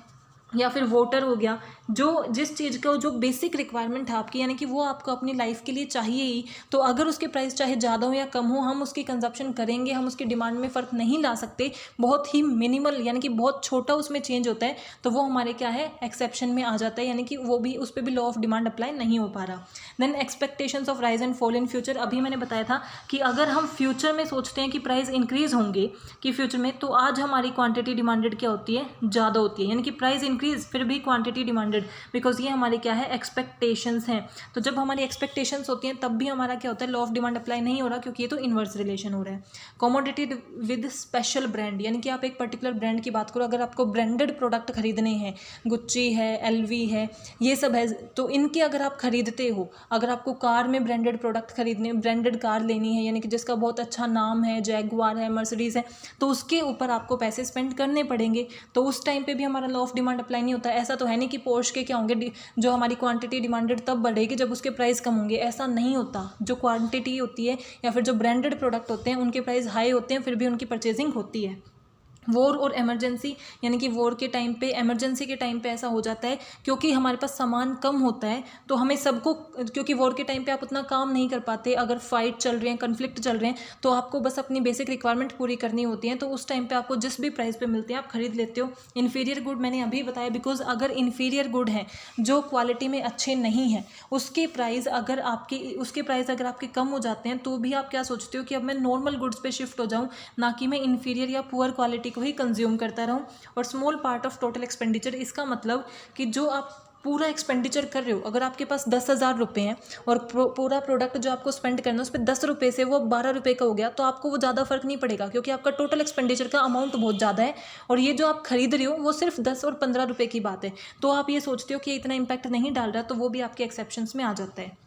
या फिर वाटर हो गया, जो जिस चीज़ का जो बेसिक रिक्वायरमेंट है आपकी, यानी कि वो आपको अपनी लाइफ के लिए चाहिए ही, तो अगर उसके प्राइस चाहे ज़्यादा हो या कम हो, हम उसकी कंजप्शन करेंगे, हम उसकी डिमांड में फ़र्क नहीं ला सकते। बहुत ही मिनिमल, यानी कि बहुत छोटा उसमें चेंज होता है, तो वो हमारे क्या है, एक्सेप्शन में आ जाता है, यानी कि वो भी, उस पर भी लॉ ऑफ डिमांड अप्लाई नहीं हो पा रहा। Then expectations of rise and fall in future, अभी मैंने बताया था कि अगर हम फ्यूचर में सोचते हैं कि प्राइस इंक्रीज़ होंगे कि फ्यूचर में, तो आज हमारी क्वांटिटी डिमांडेड क्या होती है, ज़्यादा होती है, यानी कि प्राइस इंक्रीज फिर भी क्वांटिटी डिमांडेड, बिकॉज ये हमारे क्या है, एक्सपेक्टेशंस हैं। तो जब हमारी एक्सपेक्टेशंस होती हैं तब भी हमारा क्या होता है, लॉ ऑफ डिमांड अप्लाई नहीं हो रहा, क्योंकि ये तो इन्वर्स रिलेशन हो रहा है। कमोडिटी विद स्पेशल ब्रांड, यानी कि आप एक पर्टिकुलर ब्रांड की बात करो, अगर आपको ब्रांडेड प्रोडक्ट खरीदने हैं, गुच्ची है, एलवी है, ये सब है, तो इनके अगर आप खरीदते हो, अगर आपको कार में ब्रांडेड प्रोडक्ट खरीदने, ब्रांडेड कार लेनी है, यानी कि जिसका बहुत अच्छा नाम है, जैगुआर है, मर्सिडीज़ है, तो उसके ऊपर आपको पैसे स्पेंड करने पड़ेंगे। तो उस टाइम पे भी हमारा लॉ ऑफ डिमांड अप्लाई नहीं होता। ऐसा तो है नहीं कि पोर्श के क्या होंगे, जो हमारी क्वांटिटी डिमांडेड तब बढ़ेगी जब उसके प्राइस कम होंगे, ऐसा नहीं होता। जो क्वांटिटी होती है या फिर जो ब्रांडेड प्रोडक्ट होते हैं, उनके प्राइस हाई होते हैं, फिर भी उनकी परचेजिंग होती है। वॉर और इमरजेंसी, यानी कि वॉर के टाइम पे, इमरजेंसी के टाइम पे ऐसा हो जाता है क्योंकि हमारे पास सामान कम होता है, तो हमें सबको, क्योंकि वॉर के टाइम पे आप उतना काम नहीं कर पाते, अगर फाइट चल रहे हैं, कन्फ्लिक्ट चल रहे हैं, तो आपको बस अपनी बेसिक रिक्वायरमेंट पूरी करनी होती है। तो उस टाइम पे आपको जिस भी प्राइस पे मिलते हैं आप खरीद लेते हो। इन्फीरियर गुड मैंने अभी बताया, बिकॉज अगर इन्फीरियर गुड है, जो क्वालिटी में अच्छे नहीं है, उसके प्राइस अगर आपके कम हो जाते हैं, तो भी आप क्या सोचते हो कि अब मैं नॉर्मल गुड्स पे शिफ्ट हो जाऊँ, ना कि मैं इन्फीरियर या पुअर क्वालिटी को ही कंज्यूम करता रहूं। और small part of total expenditure, इसका मतलब कि जो आप पूरा एक्सपेंडिचर कर रहे हो, अगर आपके पास 10,000 रुपये हैं और पूरा प्रोडक्ट जो आपको स्पेंड करना है उस पर 10 रुपये से वो 12 रुपये का हो गया, तो आपको वो ज़्यादा फर्क नहीं पड़ेगा, क्योंकि आपका टोटल एक्सपेंडिचर का अमाउंट बहुत ज़्यादा है, और ये जो आप खरीद रहे हो वो सिर्फ 10 और 15 रुपये की बात है। तो आप ये सोचते हो कि इतना इम्पैक्ट नहीं डाल रहा, तो वो भी आपके एक्सेप्शंस में आ जाता है।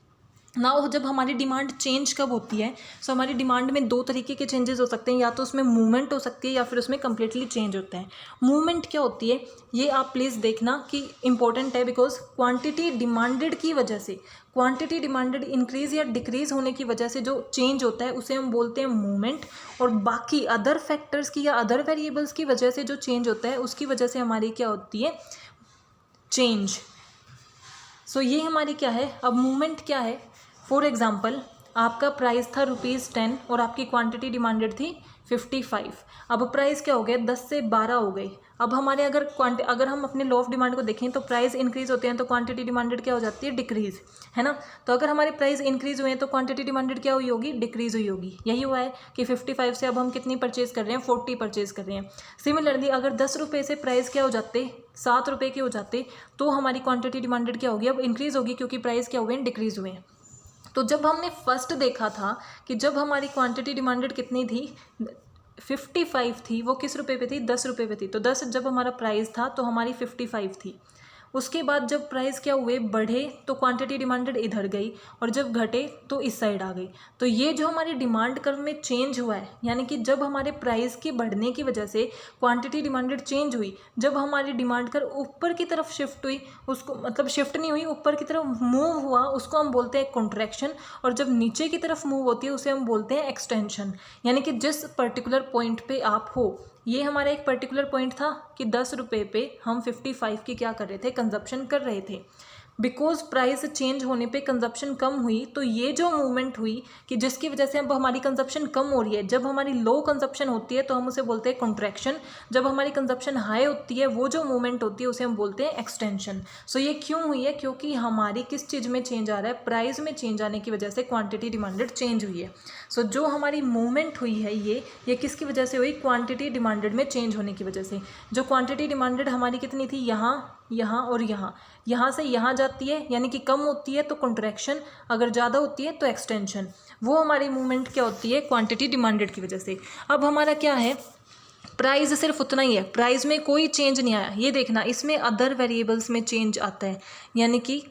नाउ जब हमारी डिमांड चेंज कब होती है, सो हमारी डिमांड में दो तरीके के चेंजेस हो सकते हैं, या तो उसमें मूवमेंट हो सकती है या फिर उसमें कम्प्लीटली चेंज होता है। मूवमेंट क्या होती है, ये आप प्लीज़ देखना कि इंपॉर्टेंट है, बिकॉज क्वांटिटी डिमांडेड की वजह से, क्वांटिटी डिमांडेड इंक्रीज़ या डिक्रीज़ होने की वजह से जो चेंज होता है उसे हम बोलते हैं मूवमेंट, और बाकी अदर फैक्टर्स की या अदर वेरिएबल्स की वजह से जो चेंज होता है उसकी वजह से हमारी क्या होती है, चेंज। सो ये हमारी क्या है, अब मूवमेंट क्या है, फॉर एग्जाम्पल आपका प्राइस था ₹10 और आपकी क्वांटिटी डिमांडेड थी 55। अब प्राइस क्या हो गया, 10 से 12 हो गई। अब हमारे अगर हम अपने लॉ ऑफ डिमांड को देखें तो प्राइस इंक्रीज होते हैं तो क्वांटिटी डिमांडेड क्या हो जाती है, डिक्रीज, है ना। तो अगर हमारे प्राइस इंक्रीज हुए हैं तो क्वांटिटी डिमांडेड क्या हुई होगी, डिक्रीज हुई होगी। यही हुआ है कि 55 से अब हम कितनी परचेज कर रहे हैं, 40 परचेज कर रहे हैं। सिमिलरली अगर 10 रुपये से प्राइस क्या हो जाते, 7 रुपये के हो जाते, तो हमारी क्वांटिटी डिमांडेड क्या होगी, अब इंक्रीज होगी, क्योंकि प्राइस क्या हुए हैं, डिक्रीज हुए हैं। तो जब हमने फर्स्ट देखा था कि जब हमारी क्वांटिटी डिमांडेड कितनी थी, 55 थी, वो किस रुपए पे थी, 10 रुपये पे थी। तो 10 जब हमारा प्राइस था तो हमारी 55 थी। उसके बाद जब प्राइस क्या हुए, बढ़े, तो क्वांटिटी डिमांडेड इधर गई, और जब घटे तो इस साइड आ गई। तो ये जो हमारी डिमांड कर्व में चेंज हुआ है, यानी कि जब हमारे प्राइस के बढ़ने की वजह से क्वांटिटी डिमांडेड चेंज हुई, जब हमारी डिमांड कर्व ऊपर की तरफ शिफ्ट हुई, उसको मतलब शिफ्ट नहीं हुई, ऊपर की तरफ मूव हुआ, उसको हम बोलते हैं कॉन्ट्रैक्शन। और जब नीचे की तरफ मूव होती है उसे हम बोलते हैं एक्सटेंशन। यानी कि जिस पर्टिकुलर पॉइंट पे आप हो, ये हमारा एक पर्टिकुलर पॉइंट था कि 10 रुपये पे हम 55 की क्या कर रहे थे, कंजप्शन कर रहे थे। बिकॉज प्राइस चेंज होने पे कंजप्शन कम हुई, तो ये जो मूवमेंट हुई कि जिसकी वजह से अब हमारी कंजप्शन कम हो रही है। जब हमारी लो कंजप्शन होती है तो हम उसे बोलते हैं कॉन्ट्रैक्शन। जब हमारी कंजप्शन हाई होती है, वो जो मूवमेंट होती है उसे हम बोलते हैं एक्सटेंशन। सो ये क्यों हुई है, क्योंकि हमारी किस चीज़ में चेंज आ रहा है, प्राइस में चेंज आने की वजह से क्वांटिटी डिमांडेड चेंज हुई है। सो जो हमारी मूवमेंट हुई है ये किसकी वजह से हुई, क्वांटिटी डिमांडेड में चेंज होने की वजह से। जो क्वांटिटी डिमांडेड हमारी कितनी थी, यहाँ और यहाँ से यहाँ जाती है, यानी कि कम होती है तो कॉन्ट्रैक्शन, अगर ज़्यादा होती है तो एक्सटेंशन। वो हमारी मूवमेंट क्या होती है, क्वांटिटी डिमांडेड की वजह से। अब हमारा क्या है, प्राइस सिर्फ उतना ही है, प्राइस में कोई चेंज नहीं आया। ये देखना, इसमें अदर वेरिएबल्स में चेंज आता है, यानी कि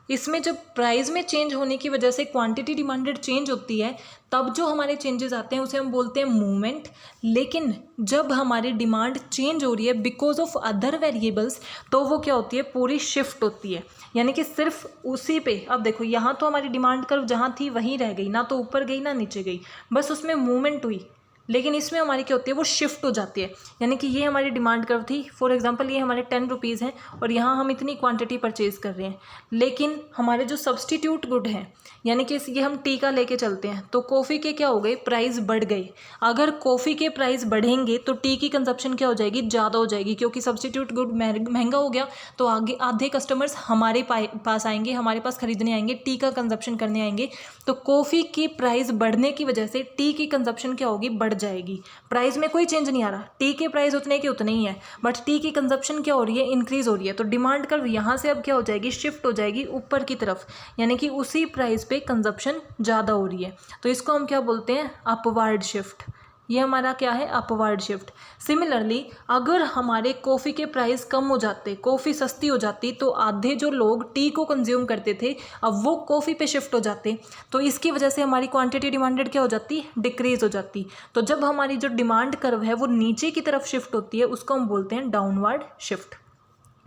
इसमें जब प्राइस में चेंज होने की वजह से क्वांटिटी डिमांडेड चेंज होती है, तब जो हमारे चेंजेस आते हैं उसे हम बोलते हैं मूवमेंट। लेकिन जब हमारी डिमांड चेंज हो रही है बिकॉज ऑफ अदर वेरिएबल्स, तो वो क्या होती है, पूरी शिफ्ट होती है। यानी कि सिर्फ उसी पे, अब देखो यहाँ तो हमारी डिमांड कर्व जहाँ थी वहीं रह गई, ना तो ऊपर गई ना नीचे गई, बस उसमें मूवमेंट हुई। लेकिन इसमें हमारी क्या होती है, वो शिफ्ट हो जाती है। यानी कि ये हमारी डिमांड कर्व थी, फॉर एग्जांपल ये हमारे 10 रुपीज़ हैं और यहाँ हम इतनी क्वांटिटी परचेज़ कर रहे हैं। लेकिन हमारे जो सब्सटीट्यूट गुड हैं, यानी कि ये हम टी का लेके चलते हैं, तो कॉफ़ी के क्या हो गए, प्राइस बढ़ गए। अगर कॉफ़ी के प्राइस बढ़ेंगे तो टी की कंजप्शन क्या हो जाएगी, ज़्यादा हो जाएगी, क्योंकि सब्सटीट्यूट गुड महंगा हो गया, तो आगे आधे कस्टमर्स हमारे पास आएंगे, हमारे पास खरीदने आएंगे, टी का कंजप्शन करने आएंगे। तो कॉफ़ी की प्राइस बढ़ने की वजह से टी की कंजप्शन क्या होगी, बढ़ जाएगी। प्राइस में कोई चेंज नहीं आ रहा, टी के प्राइस उतने के उतने ही है, बट टी की कंजप्शन क्या हो रही है, इंक्रीज हो रही है। तो डिमांड कर्व यहाँ से अब क्या हो जाएगी, शिफ्ट हो जाएगी ऊपर की तरफ, यानी कि उसी प्राइस पे कंजप्शन ज़्यादा हो रही है। तो इसको हम क्या बोलते हैं, अपवर्ड शिफ्ट। ये हमारा क्या है, अपवर्ड शिफ्ट। सिमिलरली अगर हमारे कॉफ़ी के प्राइस कम हो जाते, कॉफ़ी सस्ती हो जाती, तो आधे जो लोग टी को कंज्यूम करते थे अब वो कॉफ़ी पे शिफ्ट हो जाते। तो इसकी वजह से हमारी क्वांटिटी डिमांडेड क्या हो जाती, डिक्रीज हो जाती। तो जब हमारी जो डिमांड कर्व है वो नीचे की तरफ शिफ्ट होती है, उसको हम बोलते हैं डाउनवर्ड शिफ्ट।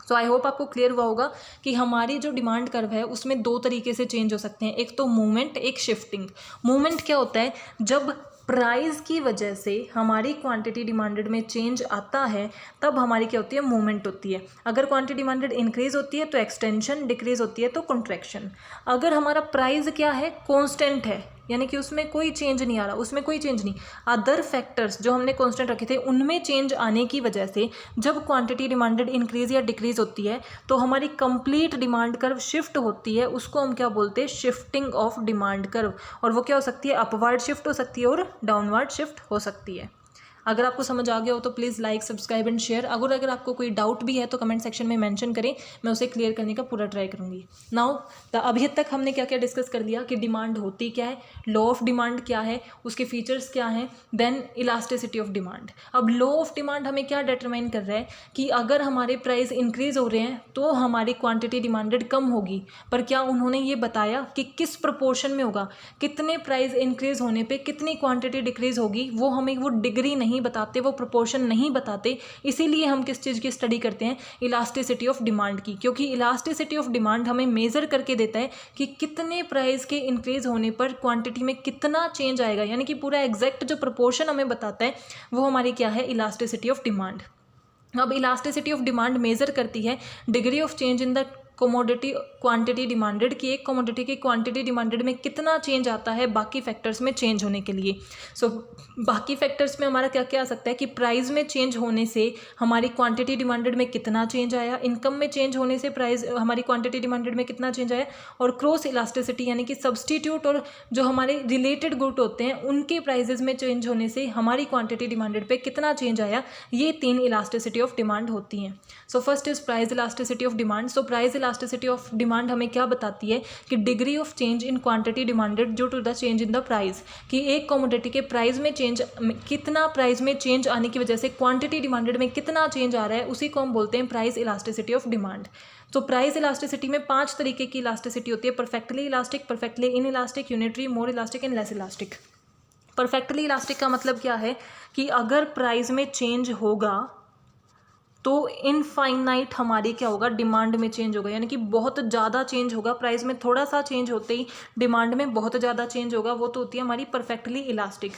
तो आई होप आपको क्लियर हुआ होगा कि हमारी जो डिमांड कर्व है उसमें दो तरीके से चेंज हो सकते हैं, एक तो मूवमेंट, एक शिफ्टिंग। मूवमेंट क्या होता है, जब प्राइस की वजह से हमारी क्वांटिटी डिमांडेड में चेंज आता है तब हमारी क्या होती है, मूवमेंट होती है। अगर क्वांटिटी डिमांडेड इंक्रीज होती है तो एक्सटेंशन, डिक्रीज होती है तो कॉन्ट्रैक्शन। अगर हमारा प्राइस क्या है, कांस्टेंट है, यानी कि उसमें कोई चेंज नहीं आ रहा, उसमें कोई चेंज नहीं, अदर फैक्टर्स जो हमने कांस्टेंट रखे थे उनमें चेंज आने की वजह से जब क्वांटिटी डिमांडेड इंक्रीज या डिक्रीज होती है तो हमारी कंप्लीट डिमांड कर्व शिफ्ट होती है, उसको हम क्या बोलते हैं, शिफ्टिंग ऑफ डिमांड कर्व। और वो क्या हो सकती है, अपवर्ड शिफ्ट हो सकती है और डाउनवर्ड शिफ्ट हो सकती है। अगर आपको समझ आ गया हो तो please like, subscribe and share. अगर आपको कोई डाउट भी है तो कमेंट सेक्शन में मेंशन करें, मैं उसे क्लियर करने का पूरा ट्राई करूँगी। नाउ अभी तक हमने क्या क्या डिस्कस कर लिया कि डिमांड होती क्या है, लॉ ऑफ डिमांड क्या है, उसके फीचर्स क्या हैं, देन इलास्टिसिटी ऑफ डिमांड। अब लॉ ऑफ डिमांड हमें क्या डिटरमाइन कर रहा है कि अगर हमारे प्राइस इंक्रीज हो रहे हैं तो हमारी क्वान्टिटी डिमांडेड कम होगी। पर क्या उन्होंने ये बताया कि किस प्रपोर्शन में होगा, कितने प्राइस इंक्रीज होने पर कितनी क्वान्टिटी डिक्रीज होगी, वो हमें वो डिग्री नहीं बताते, वो प्रोपोर्शन नहीं बताते। इसीलिए हम किस चीज़ की स्टडी करते हैं, इलास्टिसिटी ऑफ डिमांड की, क्योंकि इलास्टिसिटी ऑफ डिमांड हमें मेज़र करके देता है कि कितने प्राइस के इंक्रीज होने पर क्वांटिटी में कितना चेंज आएगा, यानी कि पूरा एग्जैक्ट जो प्रोपोर्शन हमें बताता है वो हमारी क्या है, इलास्टिसिटी ऑफ डिमांड। अब इलास्टिसिटी ऑफ डिमांड मेज़र करती है degree of change in the commodity quantity demanded कि एक कमोडिटी की क्वांटिटी डिमांडेड में कितना चेंज आता है बाकी फैक्टर्स में चेंज होने के लिए। सो बाकी फैक्टर्स में हमारा क्या क्या आ सकता है कि प्राइस में चेंज होने से हमारी क्वांटिटी डिमांडेड में कितना चेंज आया, इनकम में चेंज होने से प्राइस हमारी क्वांटिटी डिमांडेड में कितना चेंज आया, और क्रॉस इलास्टिसिटी यानी कि सब्सटीट्यूट और जो हमारे रिलेटेड गुड होते हैं उनके प्राइजेस में चेंज होने से हमारी क्वांटिटी डिमांडेड पे कितना चेंज आया। ये 3 इलास्टिसिटी ऑफ डिमांड होती हैं। So first is price elasticity of demand. So price elasticity of demand हमें क्या बताती है कि degree of change in quantity demanded due to the change in the price, कि एक कमोडिटी के प्राइस में चेंज कितना, प्राइस में चेंज आने की वजह से क्वांटिटी डिमांडेड में कितना चेंज आ रहा है, उसी को हम बोलते हैं प्राइस इलास्टिसिटी ऑफ डिमांड। तो प्राइस इलास्टिसिटी में 5 तरीके की इलास्टिसिटी होती है, perfectly elastic, perfectly in elastic, unitary, more elastic and less elastic. Perfectly elastic का मतलब क्या है कि अगर प्राइस में चेंज होगा तो इनफाइनाइट हमारी क्या होगा, डिमांड में चेंज होगा, यानी कि बहुत ज़्यादा चेंज होगा। प्राइस में थोड़ा सा चेंज होते ही डिमांड में बहुत ज़्यादा चेंज होगा, वो तो होती है हमारी परफेक्टली इलास्टिक।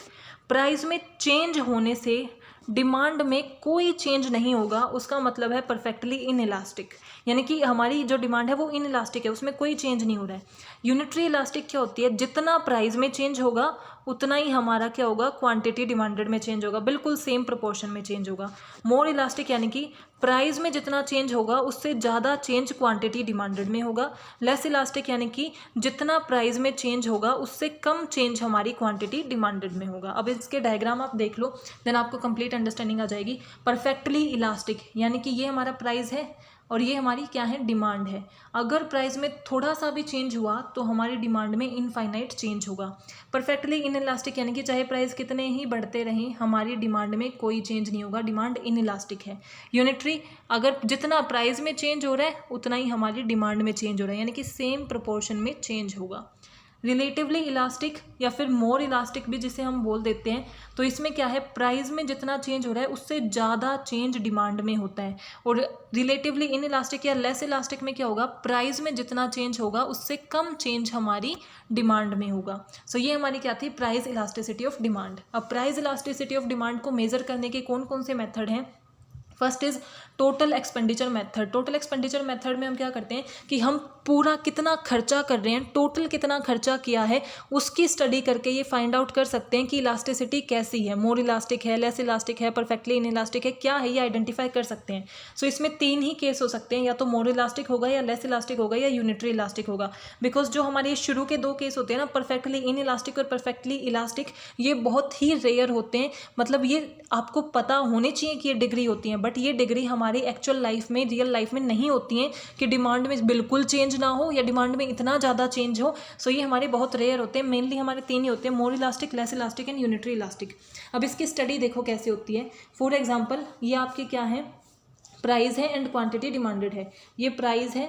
प्राइस में चेंज होने से डिमांड में कोई चेंज नहीं होगा, उसका मतलब है परफेक्टली इन इलास्टिक, यानी कि हमारी जो डिमांड है वो इन इलास्टिक है, उसमें कोई चेंज नहीं हो रहा है। यूनिटरी इलास्टिक क्या होती है, जितना प्राइस में चेंज होगा उतना ही हमारा क्या होगा, क्वांटिटी डिमांडेड में चेंज होगा, बिल्कुल सेम प्रोपोर्शन में चेंज होगा। मोर इलास्टिक यानी कि प्राइस में जितना चेंज होगा उससे ज़्यादा चेंज क्वांटिटी डिमांडेड में होगा। लेस इलास्टिक यानी कि जितना प्राइस में चेंज होगा उससे कम चेंज हमारी क्वांटिटी डिमांडेड में होगा। अब इसके डायग्राम आप देख लो, देन आपको कंप्लीट अंडरस्टैंडिंग आ जाएगी। परफेक्टली इलास्टिक यानी कि ये हमारा प्राइस है और ये हमारी क्या है, डिमांड है। अगर प्राइस में थोड़ा सा भी चेंज हुआ तो हमारी डिमांड में इनफाइनाइट चेंज होगा। परफेक्टली इन इलास्टिक यानी कि चाहे प्राइस कितने ही बढ़ते रहें हमारी डिमांड में कोई चेंज नहीं होगा, डिमांड इन इलास्टिक है। यूनिटरी, अगर जितना प्राइस में चेंज हो रहा है उतना ही हमारी डिमांड में चेंज हो रहा है, यानी कि सेम प्रोपोर्शन में चेंज होगा। रिलेटिवली इलास्टिक या फिर मोर इलास्टिक भी जिसे हम बोल देते हैं, तो इसमें क्या है, प्राइस में जितना चेंज हो रहा है उससे ज़्यादा चेंज डिमांड में होता है। और रिलेटिवली इन इलास्टिक या लेस इलास्टिक में क्या होगा, प्राइस में जितना चेंज होगा उससे कम चेंज हमारी डिमांड में होगा। सो ये हमारी क्या थी, प्राइस इलास्टिसिटी ऑफ डिमांड। अब प्राइस इलास्टिसिटी ऑफ डिमांड को मेजर करने के कौन कौन से मेथड हैं। First is total expenditure method. Total expenditure method में हम क्या करते हैं कि हम पूरा कितना खर्चा कर रहे हैं, टोटल कितना खर्चा किया है, उसकी स्टडी करके ये फाइंड आउट कर सकते हैं कि इलास्टिसिटी कैसी है, मोर इलास्टिक है, लेस इलास्टिक है, परफेक्टली इन इलास्टिक है, क्या है, ये आइडेंटिफाई कर सकते हैं। सो इसमें 3 ही केस हो सकते हैं, या तो मोर इलास्टिक होगा, या लेस इलास्टिक होगा, या यूनिटरी इलास्टिक होगा। बिकॉज जो हमारे शुरू के 2 केस होते हैं ना, परफेक्टली इन इलास्टिक और परफेक्टली इलास्टिक, ये बहुत ही रेयर होते हैं। मतलब ये आपको पता होने चाहिए कि ये डिग्री होती हैं, बट ये डिग्री हमारी एक्चुअल लाइफ में, रियल लाइफ में नहीं होती हैं कि डिमांड में बिल्कुल चेंज ना हो या डिमांड में इतना ज़्यादा चेंज हो। सो ये हमारे बहुत रेयर होते हैं। मेनली हमारे 3 ही होते हैं, मोर elastic, less elastic and unitary elastic. अब इसकी स्टडी देखो कैसे होती है। फॉर एग्जाम्पल ये आपके क्या है, प्राइस है एंड क्वांटिटी डिमांडेड है। ये प्राइस है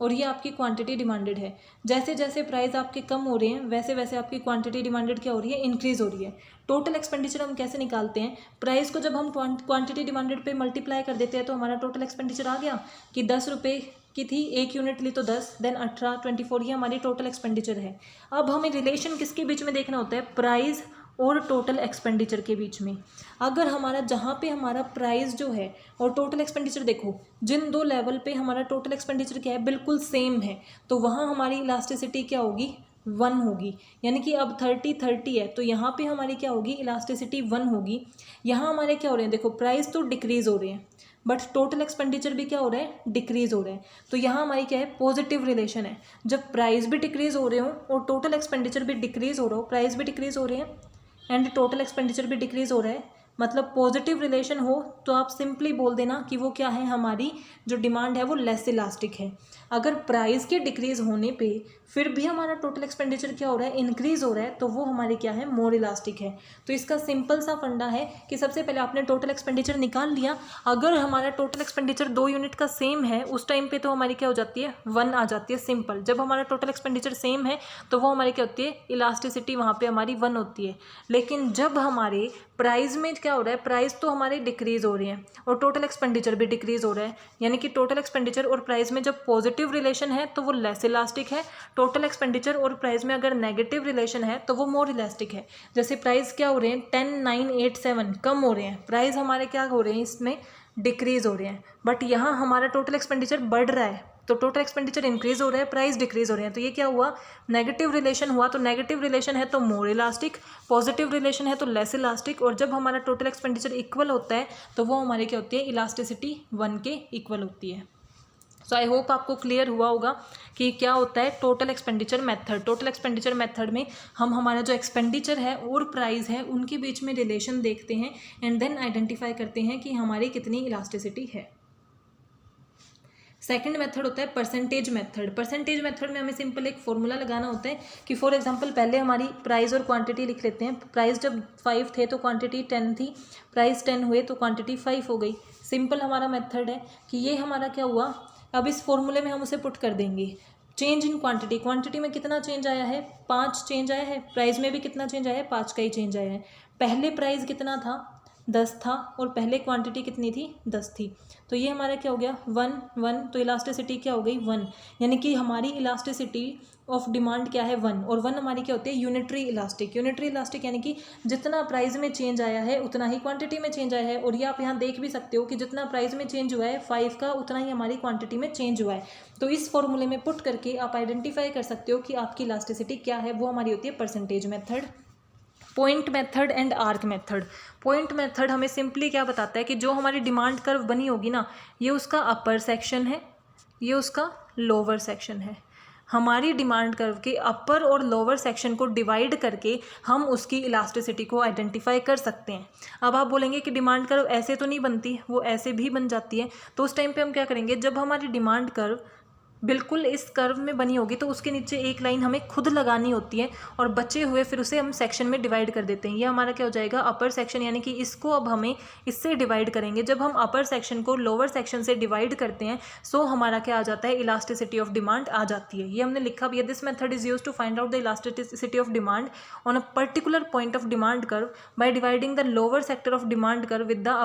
और ये आपकी क्वांटिटी डिमांडेड है। जैसे जैसे प्राइस आपके कम हो रहे हैं वैसे वैसे आपकी क्वांटिटी डिमांडेड क्या हो रही है, इंक्रीज हो रही है। टोटल एक्सपेंडिचर हम कैसे निकालते हैं, प्राइस को जब हम क्वांटिटी डिमांडेड पे मल्टीप्लाई कर देते हैं तो हमारा टोटल एक्सपेंडिचर आ गया कि 10 रुपये की थी, 1 यूनिट ली तो 10, देन 18, 24, ये हमारी टोटल एक्सपेंडिचर है। अब हमें रिलेशन किसके बीच में देखना होता है, प्राइस और टोटल एक्सपेंडिचर के बीच में। अगर हमारा जहाँ पे हमारा प्राइस जो है और टोटल एक्सपेंडिचर देखो, जिन 2 लेवल पे हमारा टोटल एक्सपेंडिचर क्या है, बिल्कुल सेम है, तो वहाँ हमारी इलास्टिसिटी क्या होगी, 1 होगी। यानी कि अब 30 है तो यहाँ पे हमारी क्या होगी, इलास्टिसिटी 1 होगी। यहाँ हमारे क्या हो रहे हैं, देखो प्राइस तो डिक्रीज़ हो रहे हैं बट टोटल एक्सपेंडिचर भी क्या हो रहा है, डिक्रीज़ हो रहा है। तो यहाँ हमारी क्या है, पॉजिटिव रिलेशन है। जब प्राइस भी डिक्रीज़ हो रहे हो और टोटल एक्सपेंडिचर भी डिक्रीज़ हो रहा हो, प्राइस भी डिक्रीज़ हो रहे हैं एंड टोटल एक्सपेंडिचर भी डिक्रीज़ हो रहा है, मतलब पॉजिटिव रिलेशन हो, तो आप सिंपली बोल देना कि वो क्या है, हमारी जो डिमांड है वो लेस इलास्टिक है। अगर प्राइस के डिक्रीज़ होने पे फिर भी हमारा टोटल एक्सपेंडिचर क्या हो रहा है, इंक्रीज़ हो रहा है, तो वो हमारी क्या है, मोर इलास्टिक है। तो इसका सिंपल सा फंडा है कि सबसे पहले आपने टोटल एक्सपेंडिचर निकाल लिया। अगर हमारा टोटल एक्सपेंडिचर 2 यूनिट का सेम है उस टाइम पे तो हमारी क्या हो जाती है, 1 आ जाती है, सिंपल। जब हमारा टोटल एक्सपेंडिचर सेम है तो वो हमारी क्या होती है, इलास्टिसिटी वहाँ पे हमारी 1 होती है। लेकिन जब हमारे प्राइस में क्या हो रहा है, प्राइस तो हमारे डिक्रीज़ हो रही हैं और टोटल एक्सपेंडिचर भी डिक्रीज़ हो रहा है, यानी कि टोटल एक्सपेंडिचर और प्राइस में जब पॉजिटिव रिलेशन है तो वो लेस इलास्टिक है, टोटल एक्सपेंडिचर और प्राइस में अगर नेगेटिव रिलेशन है तो वो मोर इलास्टिक है। जैसे प्राइस क्या हो रहे हैं, 10,987 कम हो रहे हैं, प्राइस हमारे क्या हो रहे हैं, इसमें डिक्रीज़ हो रहे हैं, बट यहाँ हमारा टोटल एक्सपेंडिचर बढ़ रहा है, तो टोटल एक्सपेंडिचर इंक्रीज हो रहा है, प्राइस डिक्रीज हो रहे हैं, तो ये क्या हुआ, नेगेटिव रिलेशन हुआ। तो नेगेटिव रिलेशन है तो मोर इलास्टिक, पॉजिटिव रिलेशन है तो लेस इलास्टिक, और जब हमारा टोटल एक्सपेंडिचर इक्वल होता है तो वो हमारी क्या होती है, इलास्टिसिटी 1 के इक्वल होती है। सो आई होप आपको क्लियर हुआ होगा कि क्या होता है total expenditure method. Total expenditure method में हम हमारा जो एक्सपेंडिचर है और प्राइस है उनके बीच में रिलेशन देखते हैं एंड देन आइडेंटिफाई करते हैं कि हमारी कितनी इलास्टिसिटी है। सेकंड मेथड होता है परसेंटेज मेथड। परसेंटेज मेथड में हमें सिंपल एक फॉर्मूला लगाना होता है कि फॉर एग्जांपल पहले हमारी प्राइस और क्वांटिटी लिख लेते हैं। प्राइस जब 5 थे तो क्वांटिटी 10 थी, प्राइस 10 हुए तो क्वांटिटी 5 हो गई। सिंपल हमारा मेथड है कि ये हमारा क्या हुआ, अब इस फॉर्मूले में हम उसे पुट कर देंगे। चेंज इन क्वांटिटी, क्वांटिटी में कितना चेंज आया है, 5 चेंज आया है। प्राइस में भी कितना चेंज आया है, 5 का ही चेंज आया है। पहले प्राइस कितना था, 10 था, और पहले क्वांटिटी कितनी थी, 10 थी। तो ये हमारा क्या हो गया, 1 1, तो इलास्टिसिटी क्या हो गई, 1, यानी कि हमारी इलास्टिसिटी ऑफ डिमांड क्या है, 1, और 1 हमारी क्या होती है, यूनिटरी इलास्टिक। यूनिटरी इलास्टिक यानी कि जितना प्राइस में चेंज आया है उतना ही क्वांटिटी में चेंज आया है। और ये आप यहाँ देख भी सकते हो कि जितना प्राइस में चेंज हुआ है 5 का, उतना ही हमारी क्वांटिटी में चेंज हुआ है। तो इस फॉर्मूले में पुट करके आप आइडेंटिफाई कर सकते हो कि आपकी इलास्टिसिटी क्या है, वो हमारी होती है percentage method. Point method and arc method. Point method हमें सिंपली क्या बताता है कि जो हमारी डिमांड कर्व बनी होगी ना, ये उसका अपर सेक्शन है, ये उसका लोअर सेक्शन है। हमारी डिमांड कर्व के अपर और लोअर सेक्शन को डिवाइड करके हम उसकी इलास्टिसिटी को आइडेंटिफाई कर सकते हैं। अब आप बोलेंगे कि डिमांड कर्व ऐसे तो नहीं बनती, वो ऐसे भी बन जाती है। तो उस टाइम पे हम क्या करेंगे, जब हमारी डिमांड कर्व बिल्कुल इस कर्व में बनी होगी तो उसके नीचे एक लाइन हमें खुद लगानी होती है, और बचे हुए फिर उसे हम सेक्शन में डिवाइड कर देते हैं। ये हमारा क्या हो जाएगा, अपर सेक्शन, यानी कि इसको अब हमें इससे डिवाइड करेंगे। जब हम अपर सेक्शन को लोअर सेक्शन से डिवाइड करते हैं सो हमारा क्या आ जाता है, इलास्टिसिटी ऑफ डिमांड आ जाती है। ये हमने लिखा भी है, this method is use to find out the elasticity of demand on a particular point of demand curve by dividing the lower sector of demand curve with the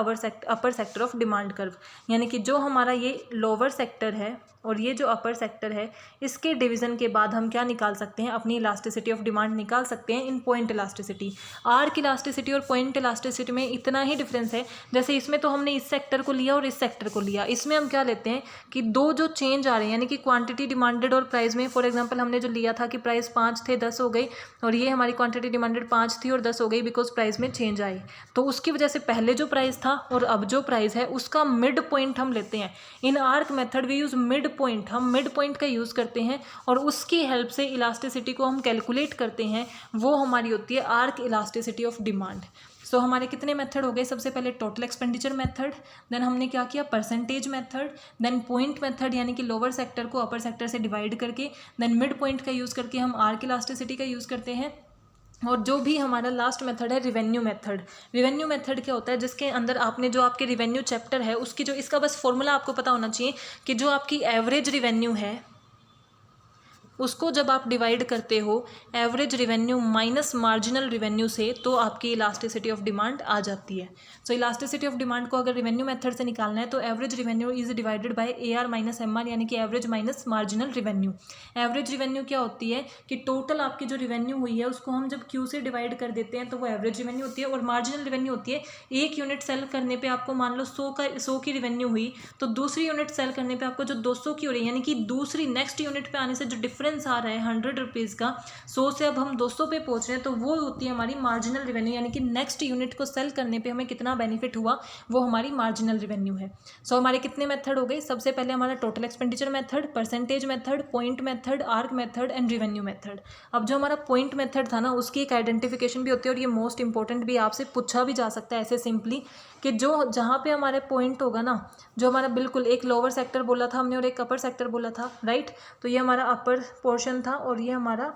upper sector of demand curve. यानी कि जो हमारा ये lower sector है और ये जो अपर sector है, इसके डिवीजन के बाद हम क्या निकाल सकते हैं, अपनी इलास्टिसिटी ऑफ डिमांड निकाल सकते हैं इन पॉइंट इलास्टिसिटी। आर्क इलास्टिसिटी और पॉइंट इलास्टिसिटी में इतना ही डिफरेंस है, जैसे इसमें तो हमने इस सेक्टर को लिया और इस सेक्टर को लिया। इसमें हम क्या लेते हैं कि दो जो चेंज आ रहे हैं, यानी कि क्वांटिटी डिमांडेड और प्राइस में, फॉर एग्जाम्पल हमने जो लिया था कि प्राइस 5 थे 10 हो गई, और ये हमारी क्वांटिटी डिमांडेड 5 थी और 10 हो गई बिकॉज प्राइस में चेंज आई। तो उसकी वजह से पहले जो प्राइस था और अब जो प्राइस है उसका मिड पॉइंट हम लेते हैं। In arc method we use mid point, हम मिड पॉइंट का यूज़ करते हैं और उसकी हेल्प से इलास्टिसिटी को हम कैलकुलेट करते हैं। वो हमारी होती है आर्क इलास्टिसिटी ऑफ डिमांड। सो हमारे कितने मेथड हो गए, सबसे पहले टोटल एक्सपेंडिचर मेथड, देन हमने क्या किया, percentage method, then point method यानी कि लोअर सेक्टर को अपर सेक्टर से डिवाइड करके, देन मिड पॉइंट का यूज़ करके हम आर्क इलास्टिसिटी का यूज़ करते हैं। और जो भी हमारा लास्ट मेथड है रिवेन्यू मेथड। रिवेन्यू मेथड क्या होता है, जिसके अंदर आपने जो आपके रिवेन्यू चैप्टर है उसकी जो, इसका बस फॉर्मूला आपको पता होना चाहिए कि जो आपकी एवरेज रिवेन्यू है उसको जब आप डिवाइड करते हो average revenue minus marginal revenue से, तो आपकी इलास्टिसिटी ऑफ डिमांड आ जाती है। सो इलास्टिसिटी ऑफ डिमांड को अगर रिवेन्यू मेथड से निकालना है तो average revenue is divided by AR minus MR, यानी कि average minus marginal revenue. Average revenue क्या होती है कि टोटल आपकी जो रिवेन्यू हुई है उसको हम जब Q से डिवाइड कर देते हैं तो वो एवरेज रिवेन्यू होती है। और मार्जिनल रिवेन्यू होती है, एक यूनिट सेल करने पर आपको मान लो 100 की रिवेन्यू हुई, तो दूसरी यूनिट सेल करने पर आपको जो 200 की हो रही है, यानी कि दूसरी नेक्स्ट यूनिट पर आने से जो डिफरेंस आ रहा है 100 रुपीज़ का, 100 से अब हम 200 पे पहुंच रहे हैं, तो वो होती है हमारी मार्जिनल रिवेन्यू, यानी कि नेक्स्ट यूनिट को सेल करने पे हमें कितना बेनिफिट हुआ, वो हमारी मार्जिनल रिवेन्यू है। सो हमारे कितने मेथड हो गए, सबसे पहले हमारा total expenditure method, percentage method, point method, arc method and revenue method. अब जो हमारा पॉइंट मेथड था ना, उसकी एक आइडेंटिफिकेशन भी होती है और ये मोस्ट इंपॉर्टेंट भी, आपसे पूछा भी जा सकता है ऐसे सिंपली कि जो जहाँ पे हमारे पॉइंट होगा ना, जो हमारा बिल्कुल एक लोअर सेक्टर बोला था हमने और एक अपर सेक्टर बोला था, राइट। तो ये हमारा अपर पोर्शन था और ये हमारा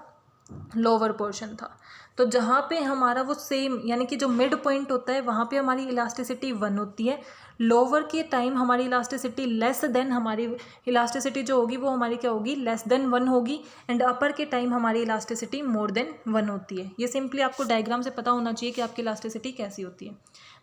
लोअर पोर्शन था। तो जहाँ पे हमारा वो सेम, यानी कि जो मिड पॉइंट होता है वहाँ पे हमारी इलास्टिसिटी 1 होती है। लोअर के टाइम हमारी इलास्टिसिटी लेस देन, हमारी इलास्टिसिटी जो होगी वो हमारी क्या होगी, लेस देन 1 होगी। एंड अपर के टाइम हमारी इलास्टिसिटी मोर देन 1 होती है। ये सिंपली आपको डायग्राम से पता होना चाहिए कि आपकी इलास्टिसिटी कैसी होती है।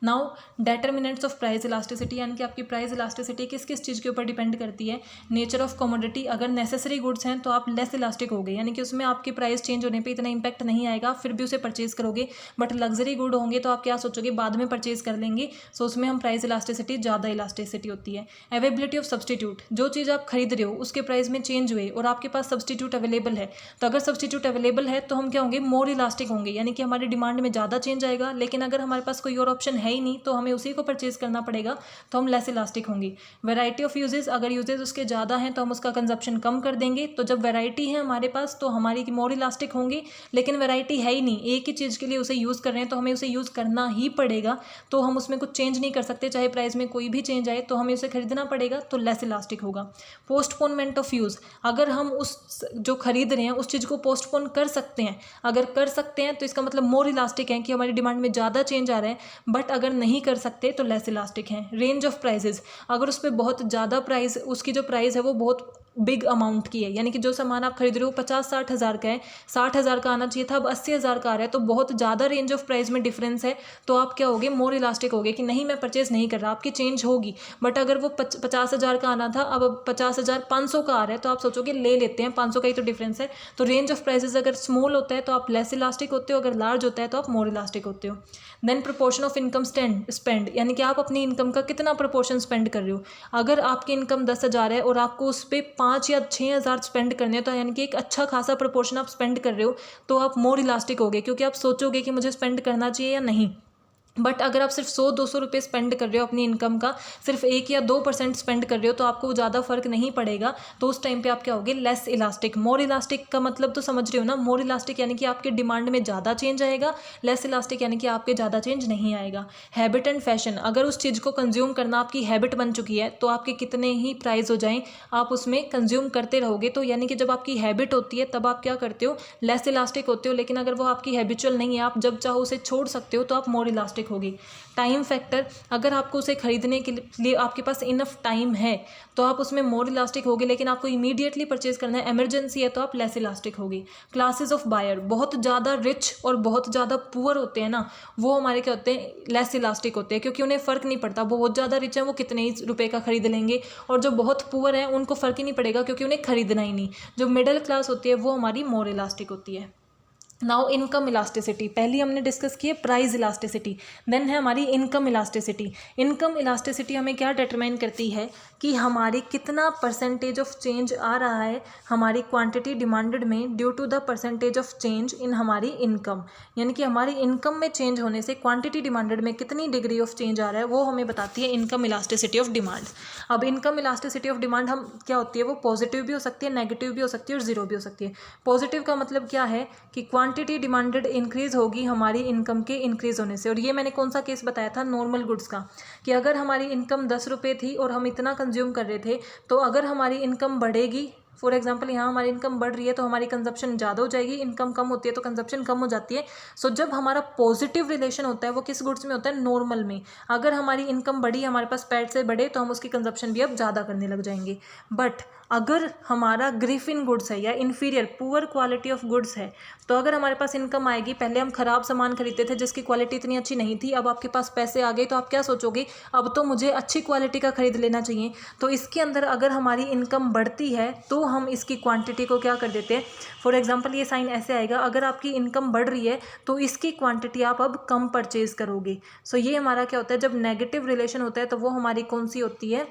नाउ डेटर्मिनेंट्स ऑफ प्राइस इलास्टिसिटी, यानी कि आपकी प्राइस इलास्टिसिटी किस किस चीज़ के ऊपर डिपेंड करती है। नेचर ऑफ कमोडिटी, अगर नेसेसरी गुड्स हैं तो आप लेस इलास्टिक हो गए, यानी कि उसमें आपकी प्राइस चेंज होने पे इतना इंपैक्ट नहीं आएगा, फिर भी उसे परचेज करोगे, बट लग्जरी गुड होंगे तो आप क्या सोचोगे, बाद में परचेज कर लेंगे। सो उसमें हम प्राइस इलास्टिसिटी, ज़्यादा इलास्टिसिटी होती है। अवेलेबिलिटी ऑफ सब्सटीट्यूट, जो चीज़ आप खरीद रहे हो उसके प्राइस में चेंज हुए और आपके पास सब्सटीट्यूट अवेलेबल है, तो अगर सब्सटीट्यूट अवेलेबल है तो हम क्या होंगे, मोर इलास्टिक होंगे, यानी कि हमारी डिमांड में ज़्यादा चेंज आएगा। लेकिन अगर हमारे पास कोई और ऑप्शन है ही नहीं तो हमें उसी को परचेज करना पड़ेगा, तो हम लेस इलास्टिक होंगे। वैरायटी ऑफ यूजेस, अगर यूजेस उसके ज़्यादा हैं तो हम उसका कंजप्शन कम कर देंगे। तो जब वैरायटी है हमारे पास तो हमारी मोर इलास्टिक होंगे, लेकिन वैरायटी है ही नहीं, एक ही चीज़ के लिए उसे यूज़ कर रहे हैं तो हमें उसे यूज़ करना ही पड़ेगा, तो हम उसमें कुछ चेंज नहीं कर सकते, चाहे प्राइस में कोई भी चेंज आए तो हमें उसे खरीदना पड़ेगा, तो लेस इलास्टिक होगा। पोस्टपोनमेंट ऑफ यूज़, अगर हम उस जो खरीद रहे हैं उस चीज़ को पोस्टपोन कर सकते हैं, अगर कर सकते हैं तो इसका मतलब मोर इलास्टिक है कि हमारी डिमांड में ज़्यादा चेंज आ रहा है, बट अगर नहीं कर सकते तो लेस इलास्टिक है। रेंज ऑफ प्राइजेस, अगर उस पर बहुत ज़्यादा प्राइस, उसकी जो प्राइस है वो बहुत बिग अमाउंट की है, यानी कि जो सामान आप खरीद रहे हो 50-60 हज़ार का है, 60 हज़ार का आना चाहिए था, अब 80 हज़ार का आ रहा है, तो बहुत ज़्यादा रेंज ऑफ प्राइस में डिफरेंस है, तो आप क्या होगे, मोर इलास्टिक होगे कि नहीं मैं परचेज नहीं कर रहा, आपकी चेंज होगी। बट अगर वो 50 हज़ार का आना था, अब 50,500 का आ रहा है, तो आप सोचोगे ले लेते हैं, 500 का ही तो डिफरेंस है। तो रेंज ऑफ प्राइजेस अगर स्मॉल होता है तो आप लेस इलास्टिक होते हो, अगर लार्ज होता है तो आप मोर इलास्टिक होते हो। Then proportion of income spend, यानी कि आप अपनी इनकम का कितना प्रोपोर्शन स्पेंड कर रहे हो। अगर आपकी इनकम 10,000 है और आपको उस पर 5 या 6,000 स्पेंड करने हैं, तो यानी कि एक अच्छा खासा प्रोपोर्शन आप स्पेंड कर रहे हो, तो आप मोर इलास्टिक होगे, क्योंकि आप सोचोगे कि मुझे स्पेंड करना चाहिए या नहीं। बट अगर आप सिर्फ 100-200 रुपये स्पेंड कर रहे हो अपनी इनकम का, सिर्फ 1 या 2% स्पेंड कर रहे हो, तो आपको ज़्यादा फर्क नहीं पड़ेगा, तो उस टाइम पे आप क्या होगे, लेस इलास्टिक। मोर इलास्टिक का मतलब तो समझ रहे हो ना, मोर इलास्टिक यानी कि आपके डिमांड में ज़्यादा चेंज आएगा, लेस इलास्टिक यानी कि आपके ज़्यादा चेंज नहीं आएगा। हैबिट एंड फैशन, अगर उस चीज़ को कंज्यूम करना आपकी हैबिट बन चुकी है तो आपके कितने ही प्राइस हो जाएं आप उसमें कंज्यूम करते रहोगे, तो यानी कि जब आपकी हैबिट होती है तब आप क्या करते हो, लेस इलास्टिक होते हो। लेकिन अगर वो आपकी हैबिचुअल नहीं है, आप जब चाहो उसे छोड़ सकते हो, तो आप मोर इलास्टिक होगी। टाइम फैक्टर, अगर आपको उसे खरीदने के लिए आपके पास इनफ टाइम है तो आप उसमें मोर इलास्टिक होगे, लेकिन आपको इमीडिएटली परचेज करना है, इमरजेंसी है, तो आप लेस इलास्टिक होगी। क्लासेस ऑफ बायर, बहुत ज़्यादा रिच और बहुत ज़्यादा पुअर होते हैं ना, वो हमारे क्या होते हैं, लेस इलास्टिक होते हैं, क्योंकि उन्हें फ़र्क नहीं पड़ता। बहुत ज़्यादा रिच है वो कितने ही रुपए का खरीद लेंगे, और जो बहुत पुअर है उनको फ़र्क ही नहीं पड़ेगा, क्योंकि उन्हें खरीदना ही नहीं। जो मिडिल क्लास होती है वो हमारी मोर इलास्टिक होती है। नाउ इनकम इलास्टिसिटी, पहली हमने डिस्कस की है प्राइस इलास्टिसिटी, देन है हमारी इनकम इलास्टिसिटी। इनकम इलास्टिसिटी हमें क्या डिटरमाइन करती है कि हमारी कितना परसेंटेज ऑफ चेंज आ रहा है हमारी क्वांटिटी डिमांडेड में due to the percentage of change in हमारी इनकम, यानी कि हमारी इनकम में चेंज होने से क्वांटिटी डिमांडेड में कितनी डिग्री ऑफ चेंज आ रहा है, वो हमें बताती है इनकम इलास्टिसिटी ऑफ डिमांड। अब इनकम इलास्टिसिटी ऑफ डिमांड हम क्या होती है, वो पॉजिटिव भी हो सकती है, नेगेटिव भी हो सकती है और जीरो भी हो सकती है। पॉजिटिव का मतलब क्या है कि क्वांटिटी डिमांडेड इंक्रीज होगी हमारी इनकम के इंक्रीज होने से। और ये मैंने कौन सा केस बताया था, नॉर्मल गुड्स का, कि अगर हमारी इनकम 10 रुपये थी और हम इतना कंज्यूम कर रहे थे, तो अगर हमारी इनकम बढ़ेगी, फॉर एग्जाम्पल यहाँ हमारी इनकम बढ़ रही है तो हमारी कंजप्शन ज़्यादा हो जाएगी, इनकम कम होती है तो कंजप्शन कम हो जाती है। सो जब हमारा पॉजिटिव रिलेशन होता है वो किस गुड्स में होता है, नॉर्मल में। अगर हमारी इनकम बढ़ी, हमारे पास पैट से बढ़े, तो हम उसकी कंजप्शन भी अब ज़्यादा करने लग जाएंगे। बट अगर हमारा ग्रिफिन गुड्स है या inferior poor quality of goods है, तो अगर हमारे पास इनकम आएगी, पहले हम ख़राब सामान खरीदते थे जिसकी क्वालिटी इतनी अच्छी नहीं थी, अब आपके पास पैसे आ गए तो आप क्या सोचोगे, अब तो मुझे अच्छी क्वालिटी का खरीद लेना चाहिए। तो इसके अंदर अगर हमारी इनकम बढ़ती है तो हम इसकी क्वांटिटी को क्या कर देते हैं, फॉर एग्जांपल ये साइन ऐसे आएगा, अगर आपकी इनकम बढ़ रही है तो इसकी क्वांटिटी आप अब कम परचेज करोगे। सो ये हमारा क्या होता है, जब नेगेटिव रिलेशन होता है तो वो हमारी कौन सी होती है,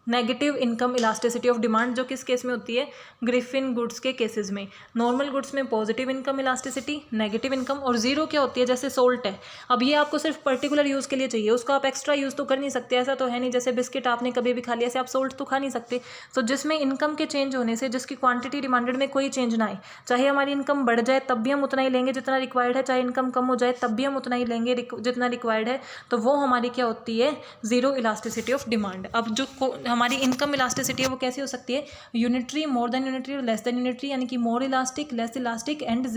negative income elasticity of demand, जो किस केस में होती है, ग्रिफिन गुड्स के केसेस में। नॉर्मल गुड्स में positive income elasticity, negative income, और जीरो क्या होती है, जैसे सोल्ट है, अब ये आपको सिर्फ पर्टिकुलर यूज़ के लिए चाहिए, उसको आप एक्स्ट्रा यूज़ तो कर नहीं सकते, ऐसा तो है नहीं जैसे बिस्किट आपने कभी भी खा लिया, ऐसे आप सोल्ट तो खा नहीं सकते। तो जिसमें इनकम के चेंज होने से, जिसकी क्वांटिटी डिमांडेड में कोई चेंज ना आए, चाहे हमारी इनकम बढ़ जाए तब भी हम उतना ही लेंगे जितना रिक्वायर्ड है, चाहे इनकम कम हो जाए तब भी हम उतना ही लेंगे जितना रिक्वायर्ड है, तो वो हमारी क्या होती है, जीरो इलास्टिसिटी ऑफ डिमांड। अब जो हमारी इनकम इलास्टिसिटी है वो कैसी हो सकती है, यूनिटरी, मोर देन यूनिटरी और लेस देन यूनिटरी, यानी कि मोर इलास्टिक, लेस इलास्टिक एंड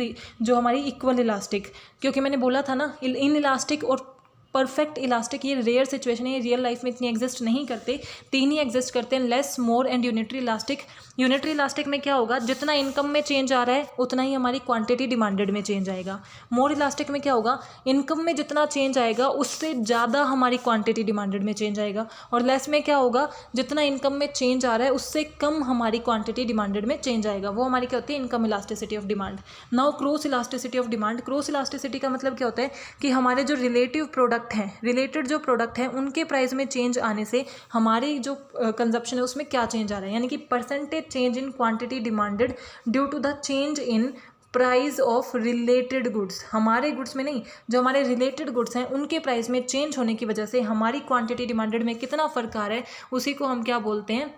जो हमारी इक्वल इलास्टिक। क्योंकि मैंने बोला था ना, इन इलास्टिक और परफेक्ट इलास्टिक, ये रेयर सिचुएशन है, ये रियल लाइफ में इतनी एग्जिस्ट नहीं करते। तीन ही एग्जिस्ट करते हैं, less, more and unitary elastic. Unitary elastic में क्या होगा, जितना इनकम में चेंज आ रहा है उतना ही हमारी क्वांटिटी डिमांडेड में चेंज आएगा। मोर इलास्टिक में क्या होगा, इनकम में जितना चेंज आएगा उससे ज़्यादा हमारी क्वांटिटी डिमांडेड में चेंज आएगा। और लेस में क्या होगा, जितना इनकम में चेंज आ रहा है उससे कम हमारी क्वांटिटी डिमांडेड में चेंज आएगा। वो हमारी क्या होती है, income elasticity of demand. Now cross elasticity of demand. Cross elasticity का मतलब क्या होता है कि हमारे जो रिलेटिव प्रोडक्ट हैं, रिलेटेड जो प्रोडक्ट हैं, उनके प्राइस में चेंज आने से हमारी जो कंजप्शन है उसमें क्या चेंज आ रहा है, यानी कि percentage change in quantity demanded due to the change in price of related goods. हमारे गुड्स में नहीं, जो हमारे रिलेटेड गुड्स हैं उनके प्राइस में चेंज होने की वजह से हमारी क्वांटिटी डिमांडेड में कितना फ़र्क आ रहा है, उसी को हम क्या बोलते हैं,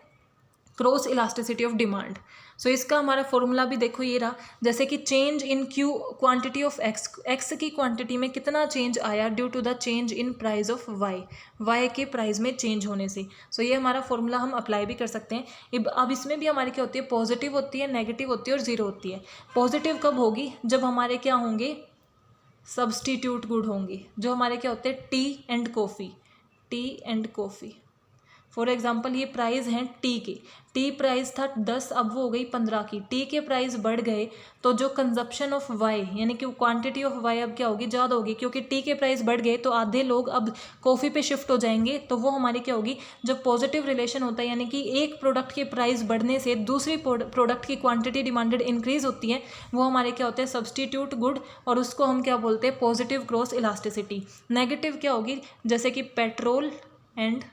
cross elasticity of demand. So इसका हमारा फॉर्मूला भी देखो ये रहा, जैसे कि change in q quantity of x, x की क्वांटिटी में कितना चेंज आया due to the change in price of y, y के प्राइस में चेंज होने से। सो ये हमारा फॉर्मूला हम अप्लाई भी कर सकते हैं। अब इसमें भी हमारी क्या होती है, पॉजिटिव होती है, नेगेटिव होती है और ज़ीरो होती है। पॉजिटिव कब होगी, जब हमारे क्या होंगे, सब्सटीट्यूट गुड होंगी, जो हमारे क्या होते हैं, T and coffee, T and coffee. For example ये प्राइस हैं टी के, टी प्राइस था 10, अब वो हो गई 15 की। टी के प्राइस बढ़ गए तो जो कंजप्शन ऑफ वाई, यानी कि क्वांटिटी ऑफ वाई अब क्या होगी, ज़्यादा होगी, क्योंकि टी के प्राइस बढ़ गए तो आधे लोग अब कॉफ़ी पे शिफ्ट हो जाएंगे। तो वो हमारी क्या होगी, जब पॉजिटिव रिलेशन होता है, यानी कि एक प्रोडक्ट के प्राइस बढ़ने से दूसरी प्रोडक्ट की क्वांटिटी डिमांडेड इंक्रीज़ होती है, वो हमारे क्या होते हैं, सब्सटीट्यूट गुड, और उसको हम क्या बोलते हैं, पॉजिटिव क्रॉस इलास्टिसिटी। नेगेटिव क्या होगी, जैसे कि पेट्रोल एंड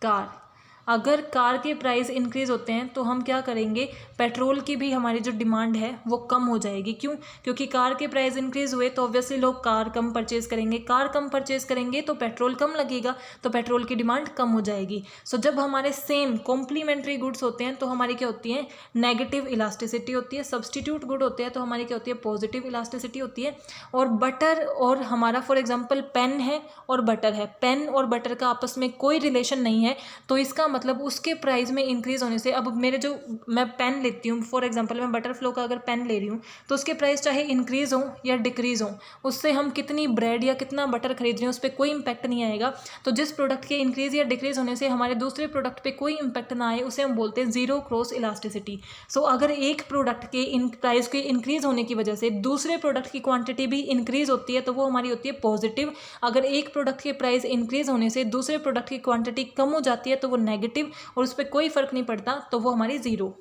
कार। अगर कार के प्राइस इंक्रीज़ होते हैं तो हम क्या करेंगे, पेट्रोल की भी हमारी जो डिमांड है वो कम हो जाएगी। क्यों, क्योंकि कार के प्राइस इंक्रीज़ हुए तो ऑब्वियसली लोग कार कम परचेज़ करेंगे, कार कम परचेज़ करेंगे तो पेट्रोल कम लगेगा, तो पेट्रोल की डिमांड कम हो जाएगी। सो जब हमारे सेम कॉम्प्लीमेंट्री गुड्स होते हैं तो हमारी क्या होती है, नेगेटिव इलास्टिसिटी होती है। सब्सटीट्यूट गुड होते हैं तो हमारी क्या होती है, पॉजिटिव इलास्टिसिटी होती है। और बटर और हमारा फॉर एग्जाम्पल पेन है और बटर है, पेन और बटर का आपस में कोई रिलेशन नहीं है, तो इसका मतलब उसके प्राइस में इंक्रीज़ होने से, अब मेरे जो मैं पेन लेती हूँ, फॉर एग्जांपल मैं बटरफ्लो का अगर पेन ले रही हूँ तो उसके प्राइस चाहे इंक्रीज़ हो या डिक्रीज़ हो, उससे हम कितनी ब्रेड या कितना बटर खरीद रहे हैं उस पर कोई इंपैक्ट नहीं आएगा। तो जिस प्रोडक्ट के इंक्रीज़ या डिक्रीज़ होने से हमारे दूसरे प्रोडक्ट पे कोई इंपैक्ट ना आए, उसे हम बोलते हैं जीरो क्रॉस इलास्टिसिटी। सो अगर एक प्रोडक्ट के प्राइस के इंक्रीज़ होने की वजह से दूसरे प्रोडक्ट की क्वान्टिटी भी इंक्रीज़ होती है तो वो हमारी होती है पॉजिटिव। अगर एक प्रोडक्ट के प्राइस इंक्रीज़ होने से दूसरे प्रोडक्ट की क्वान्टिटी कम हो जाती है तो वो नेगेटिव, और उस पर कोई फ़र्क नहीं पड़ता, तो वो हमारी zero.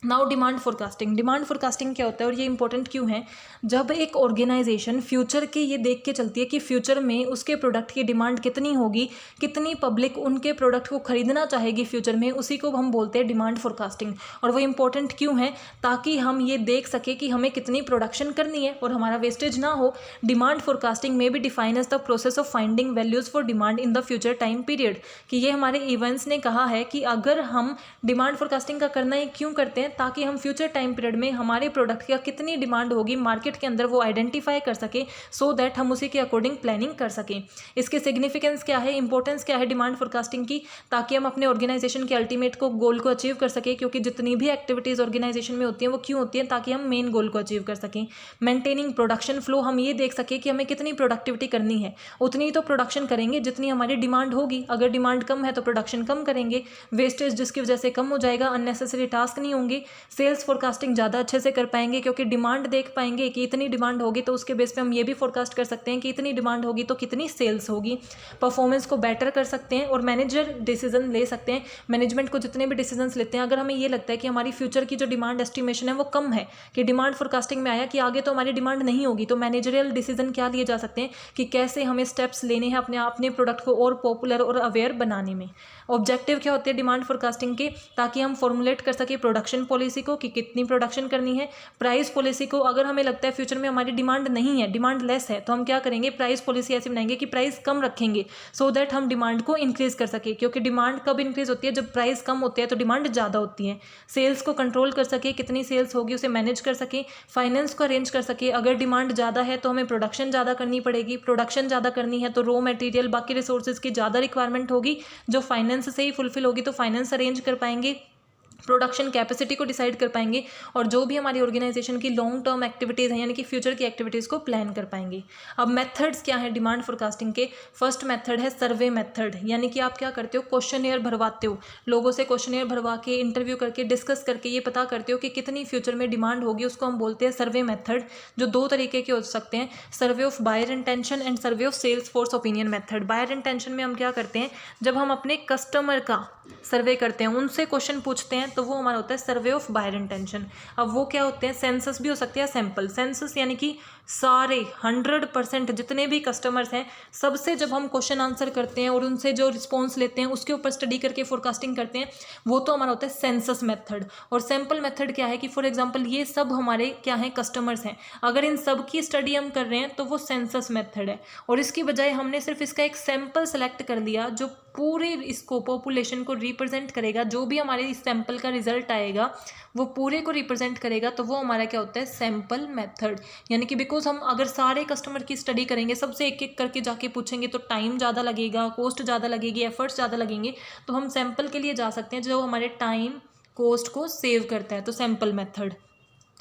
Now demand forecasting. Demand forecasting क्या होता है और ये इंपॉर्टेंट क्यों है, जब एक ऑर्गेनाइजेशन फ्यूचर के ये देख के चलती है कि फ्यूचर में उसके प्रोडक्ट की डिमांड कितनी होगी, कितनी पब्लिक उनके प्रोडक्ट को खरीदना चाहेगी फ्यूचर में, उसी को हम बोलते हैं डिमांड फोरकास्टिंग। और वो इंपॉर्टेंट क्यों है, ताकि हम ये देख सके कि हमें कितनी प्रोडक्शन करनी है और हमारा वेस्टेज ना हो। डिमांड फोरकास्टिंग में भी define as the process of finding values for demand in the future time period. कि ये हमारे इवेंट्स ने कहा है कि अगर हम डिमांड फोरकास्टिंग का करना ही क्यों करते हैं, ताकि हम फ्यूचर टाइम पीरियड में हमारे प्रोडक्ट का कितनी डिमांड होगी मार्केट के अंदर वो आइडेंटिफाई कर सके, सो दैट हम उसी के अकॉर्डिंग प्लानिंग कर सकें। इसके सिग्निफिकेंस क्या है, इंपॉर्टेंस क्या है डिमांड फोरकास्टिंग की, ताकि हम अपने ऑर्गेनाइजेशन के अल्टीमेट को गोल को अचीव कर सकें। क्योंकि जितनी भी एक्टिविटीज़ ऑर्गेनाइजेशन में होती हैं वो क्यों होती हैं, ताकि हम मेन गोल को अचीव कर सकें। मेंटेनिंग प्रोडक्शन फ्लो, हम ये देख सकें कि हमें कितनी प्रोडक्टिविटी करनी है, उतनी तो प्रोडक्शन करेंगे जितनी हमारी डिमांड होगी। अगर डिमांड कम है तो प्रोडक्शन कम करेंगे, वेस्टेज जिसकी वजह से कम हो जाएगा, अननेसेसरी टास्क नहीं होंगे। सेल्स फोरकास्टिंग ज़्यादा अच्छे से कर पाएंगे क्योंकि डिमांड देख पाएंगे कि इतनी डिमांड होगी तो उसके बेस पे हम ये भी फोरकास्ट कर सकते हैं कि इतनी डिमांड होगी तो कितनी सेल्स होगी। परफॉर्मेंस को बेटर कर सकते हैं और मैनेजर डिसीजन ले सकते हैं। मैनेजमेंट को जितने भी डिसीजंस लेते हैं, अगर हमें ये लगता है कि हमारी फ्यूचर की जो डिमांड एस्टिमेशन है वो कम है, कि डिमांड फोरकास्टिंग में आया कि आगे तो हमारी डिमांड नहीं होगी, तो मैनेजरियल डिसीजन क्या लिए जा सकते हैं कि कैसे हमें स्टेप्स लेने हैं अपने प्रोडक्ट को और पॉपुलर और अवेयर बनाने में। ऑब्जेक्टिव क्या होते हैं डिमांड फोरकास्टिंग के, ताकि हम फॉर्मुलेट कर सके प्रोडक्शन पॉलिसी को कि कितनी प्रोडक्शन करनी है। प्राइस पॉलिसी को, अगर हमें लगता है फ्यूचर में हमारी डिमांड नहीं है, डिमांड लेस है, तो हम क्या करेंगे, प्राइस पॉलिसी ऐसे बनाएंगे कि प्राइस कम रखेंगे, सो दैट हम डिमांड को इंक्रीज कर सके। क्योंकि डिमांड कब इंक्रीज होती है, जब प्राइस कम होते हैं तो डिमांड ज़्यादा होती है। सेल्स को कंट्रोल कर सके, कितनी सेल्स होगी उसे मैनेज कर सके। फाइनेंस को अरेंज कर सके, अगर डिमांड ज़्यादा है तो हमें प्रोडक्शन ज़्यादा करनी पड़ेगी, प्रोडक्शन ज़्यादा करनी है तो रॉ मटेरियल बाकी रिसोर्सेज की ज़्यादा रिक्वायरमेंट होगी, जो फाइनेंस से ही फुलफिल होगी तो फाइनेंस अरेंज कर पाएंगे। प्रोडक्शन कैपेसिटी को डिसाइड कर पाएंगे और जो भी हमारी ऑर्गेनाइजेशन की लॉन्ग टर्म एक्टिविटीज़ हैं यानी कि फ्यूचर की एक्टिविटीज़ को प्लान कर पाएंगे। अब मेथड्स क्या है डिमांड फोरकास्टिंग के? फर्स्ट मेथड है सर्वे मेथड, यानी कि आप क्या करते हो, क्वेश्चनेयर भरवाते हो, लोगों से क्वेश्चनेयर भरवा के इंटरव्यू करके डिस्कस करके ये पता करते हो कि कितनी फ्यूचर में डिमांड होगी, उसको हम बोलते हैं सर्वे मेथड, जो दो तरीके के हो सकते हैं, survey of buyer intention and survey of sales force opinion method. Buyer intention में हम क्या करते हैं, जब हम अपने कस्टमर का सर्वे करते हैं, उनसे क्वेश्चन पूछते हैं, तो वो हमारा होता है सर्वे ऑफ बायर इंटेंशन। अब वो क्या होते हैं, सेंसस भी हो सकते हैं, सैंपल सेंसस, यानी कि सारे 100% जितने भी कस्टमर्स हैं सबसे जब हम क्वेश्चन आंसर करते हैं और उनसे जो रिस्पॉन्स लेते हैं उसके ऊपर स्टडी करके फोरकास्टिंग करते हैं, वो तो हमारा होता है सेंसस मेथड। और सैंपल मेथड क्या है कि फॉर एग्जांपल ये सब हमारे क्या हैं, कस्टमर्स हैं, अगर इन सब की स्टडी हम कर रहे हैं तो वो सेंसस मेथड है। और इसकी बजाय हमने सिर्फ इसका एक सैंपल सेलेक्ट कर लिया जो पूरे इसको पॉपुलेशन को रिप्रेजेंट करेगा, जो भी हमारे इस सैंपल का रिजल्ट आएगा वो पूरे को रिप्रेजेंट करेगा, तो वो हमारा क्या होता है, सैंपल मेथड। यानी कि बिकॉज हम अगर सारे कस्टमर की स्टडी करेंगे, सबसे एक एक करके जाके पूछेंगे तो टाइम ज़्यादा लगेगा, कॉस्ट ज़्यादा लगेगी, एफर्ट्स ज़्यादा लगेंगे, तो हम सैंपल के लिए जा सकते हैं जो हमारे टाइम कॉस्ट को सेव करता है, तो सैंपल मेथड।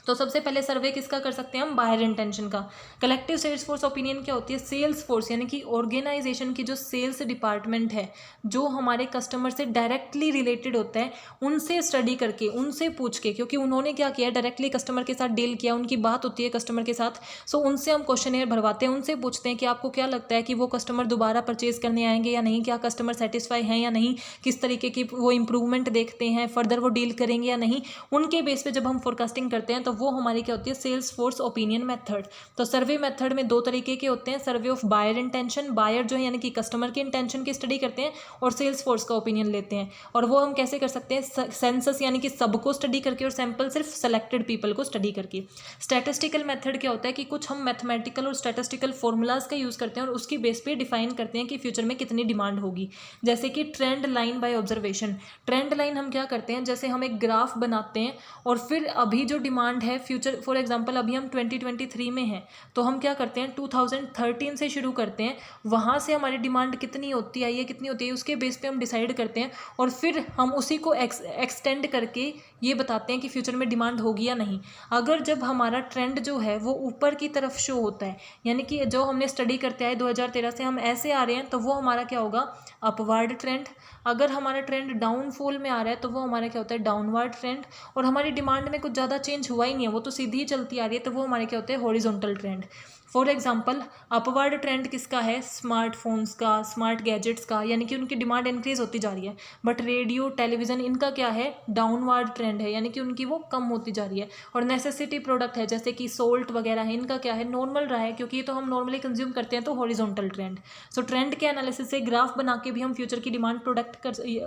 तो सबसे पहले सर्वे किसका कर सकते हैं हम, बायर इंटेंशन का। कलेक्टिव सेल्स फोर्स ओपिनियन क्या होती है, सेल्स फोर्स यानी कि ऑर्गेनाइजेशन की जो सेल्स डिपार्टमेंट है, जो हमारे कस्टमर से डायरेक्टली रिलेटेड होता है, उनसे स्टडी करके, उनसे पूछ के, क्योंकि उन्होंने क्या किया, डायरेक्टली कस्टमर के साथ डील किया, उनकी बात होती है कस्टमर के साथ, सो उनसे हम क्वेश्चनेयर भरवाते हैं, उनसे पूछते हैं कि आपको क्या लगता है कि वो कस्टमर दोबारा परचेज करने आएंगे या नहीं, क्या कस्टमर सेटिस्फाई हैं या नहीं, किस तरीके की वो इंप्रूवमेंट देखते हैं, फर्दर वो डील करेंगे या नहीं। उनके बेस पे जब हम फोरकास्टिंग करते हैं तो वो हमारी क्या होती है, सेल्स फोर्स ओपिनियन मेथड। तो सर्वे मेथड में दो तरीके के होते हैं, survey of buyer intention, buyer जो है यानी कि कस्टमर के इंटेंशन की स्टडी करते हैं, और सेल्स फोर्स का ओपिनियन लेते हैं। और वो हम कैसे कर सकते हैं, सेंसस यानी कि सबको स्टडी करके और सैंपल सिर्फ सेलेक्टेड पीपल को स्टडी करके। स्टैटिस्टिकल मेथड क्या होता है कि कुछ हम मैथमेटिकल और स्टैटिस्टिकल फॉर्मूलाज का यूज़ करते हैं और उसकी बेस पे डिफाइन करते हैं कि फ्यूचर में कितनी डिमांड होगी। जैसे कि trend line by observation. Trend line हम क्या करते हैं, जैसे हम एक ग्राफ बनाते हैं और फिर अभी जो डिमांड है फ्यूचर, फॉर एग्जांपल अभी हम 2023 में हैं, तो हम क्या करते हैं 2013 से शुरू करते हैं, वहाँ से हमारी डिमांड कितनी होती आई है, कितनी होती है, उसके बेस पे हम डिसाइड करते हैं और फिर हम उसी को एक्सटेंड करके ये बताते हैं कि फ्यूचर में डिमांड होगी या नहीं। अगर जब हमारा ट्रेंड जो है वो ऊपर की तरफ शो होता है, यानी कि जो हमने स्टडी करते आए 2013 से हम ऐसे आ रहे हैं, तो वो हमारा क्या होगा, अपवर्ड ट्रेंड। अगर हमारा ट्रेंड डाउनफॉल में आ रहा है तो वो हमारा क्या होता है, डाउनवर्ड ट्रेंड। और हमारी डिमांड में कुछ ज़्यादा चेंज हुआ ही नहीं है, वो तो सीधी ही चलती आ रही है, तो वो हमारे क्या होते हैं, horizontal trend. For example upward trend किसका है, स्मार्टफोन्स का, स्मार्ट गैजेट्स का, यानी कि उनकी डिमांड इंक्रीज होती जा रही है। बट रेडियो टेलीविज़न इनका क्या है, डाउनवर्ड ट्रेंड है, यानी कि उनकी वो कम होती जा रही है। और नेसेसिटी प्रोडक्ट है जैसे कि सोल्ट वगैरह है, इनका क्या है, नॉर्मल रहा है, क्योंकि ये तो हम नॉर्मली कंज्यूम करते हैं, तो हॉरिजॉन्टल ट्रेंड। सो ट्रेंड के एनालिसिस से ग्राफ बना के भी हम फ्यूचर की डिमांड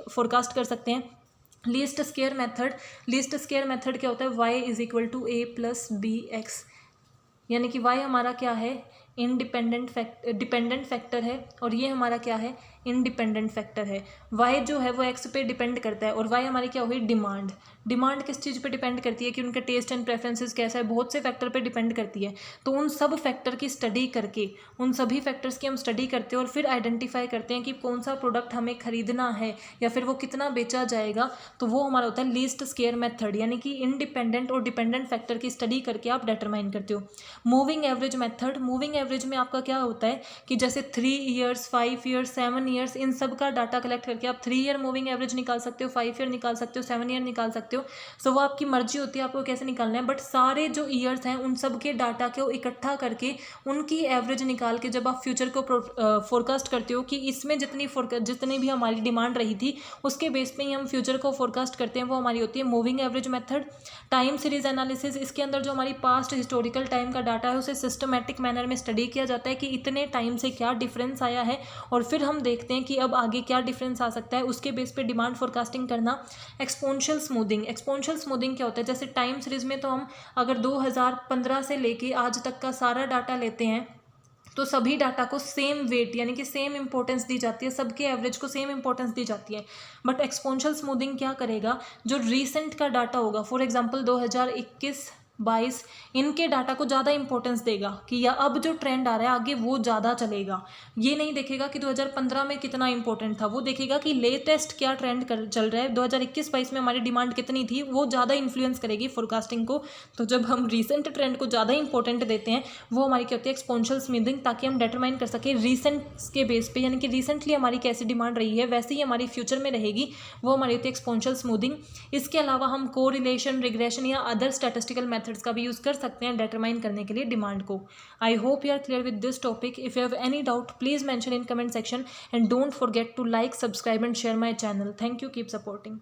फोरकास्ट कर सकते हैं। Least square method. Least square method क्या होता है, y is equal to a plus b x, यानी कि y हमारा क्या है, डिपेंडेंट फैक्टर है, और ये हमारा क्या है, इंडिपेंडेंट फैक्टर है। y जो है वो x पे डिपेंड करता है, और y हमारी क्या हुई, डिमांड। डिमांड किस चीज़ पे डिपेंड करती है कि उनका टेस्ट एंड प्रेफरेंसेस कैसा है, बहुत से फैक्टर पे डिपेंड करती है। तो उन सब फैक्टर की स्टडी करके, उन सभी फैक्टर्स की हम स्टडी करते हैं और फिर आइडेंटिफाई करते हैं कि कौन सा प्रोडक्ट हमें खरीदना है या फिर वो कितना बेचा जाएगा, तो वो हमारा होता है लीस्ट स्क्वायर मेथड, यानी कि इंडिपेंडेंट और डिपेंडेंट फैक्टर की स्टडी करके आप डिटरमाइन करते हो। Moving average method. Moving average में आपका क्या होता है कि जैसे 3 ईयर्स, 5 ईयर्स, 7 ईयर्स, इन सब का डाटा कलेक्ट करके आप 3 ईयर मूविंग एवरेज निकाल सकते हो, 5 ईयर निकाल सकते हो, 7 ईयर निकाल सकते हो। सो वो आपकी मर्जी होती है आपको कैसे निकालना है, बट सारे जो ईयर्स हैं उन सब के डाटा को इकट्ठा करके उनकी एवरेज निकाल के जब आप फ्यूचर को फोरकास्ट करते हो कि इसमें जितनी भी हमारी डिमांड रही थी उसके बेस पे ही हम फ्यूचर को फोरकास्ट करते हैं, वो हमारी होती है moving average method. Time series analysis. इसके अंदर जो हमारी पास्ट हिस्टोरिकल टाइम का डाटा है उसे सिस्टमैटिक मैनर में स्टडी किया जाता है कि इतने टाइम से क्या डिफरेंस आया है, और फिर हम देखते हैं कि अब आगे क्या डिफरेंस आ सकता है, उसके बेस पे डिमांड फोरकास्टिंग करना। Exponential smoothing. एक्सपोनेंशियल स्मूथिंग क्या होता है, जैसे टाइम सीरीज में तो हम अगर 2015 से लेके आज तक का सारा डाटा लेते हैं तो सभी डाटा को सेम वेट यानी कि सेम इंपॉर्टेंस दी जाती है, सबके एवरेज को सेम इंपॉर्टेंस दी जाती है। बट एक्सपोनेंशियल स्मूथिंग क्या करेगा, जो रीसेंट का डाटा होगा, फॉर एग्जांपल 2021 बाइस इनके डाटा को ज़्यादा इंपॉर्टेंस देगा कि या अब जो ट्रेंड आ रहा है आगे वो ज़्यादा चलेगा। ये नहीं देखेगा कि 2015 में कितना इंपॉर्टेंट था, वो देखेगा कि लेटेस्ट क्या ट्रेंड चल रहा है, 2021-22 में हमारी डिमांड कितनी थी, वो ज़्यादा इन्फ्लुएंस करेगी फोरकास्टिंग को। तो जब हम रिसेंट ट्रेंड को ज़्यादा इंपॉर्टेंट देते हैं वो हमारी क्या होती है एक्सपोनेंशियल स्मूथिंग, ताकि हम डिटरमाइन कर सकें रिसेंट के बेस पे, यानी कि रिसेंटली हमारी कैसी डिमांड रही है वैसे ही हमारी फ्यूचर में रहेगी, वो हमारी होती है एक्सपोनेंशियल स्मूथिंग। इसके अलावा हम कोरिलेशन, रिग्रेशन या अदर स्टैटिस्टिकल मेथड्स का भी यूज़ कर सकते हैं डिटरमाइन करने के लिए डिमांड को। I hope you are clear with this topic. If you have any doubt please mention in comment section and don't forget to like, subscribe and share my channel. Thank you. Keep supporting.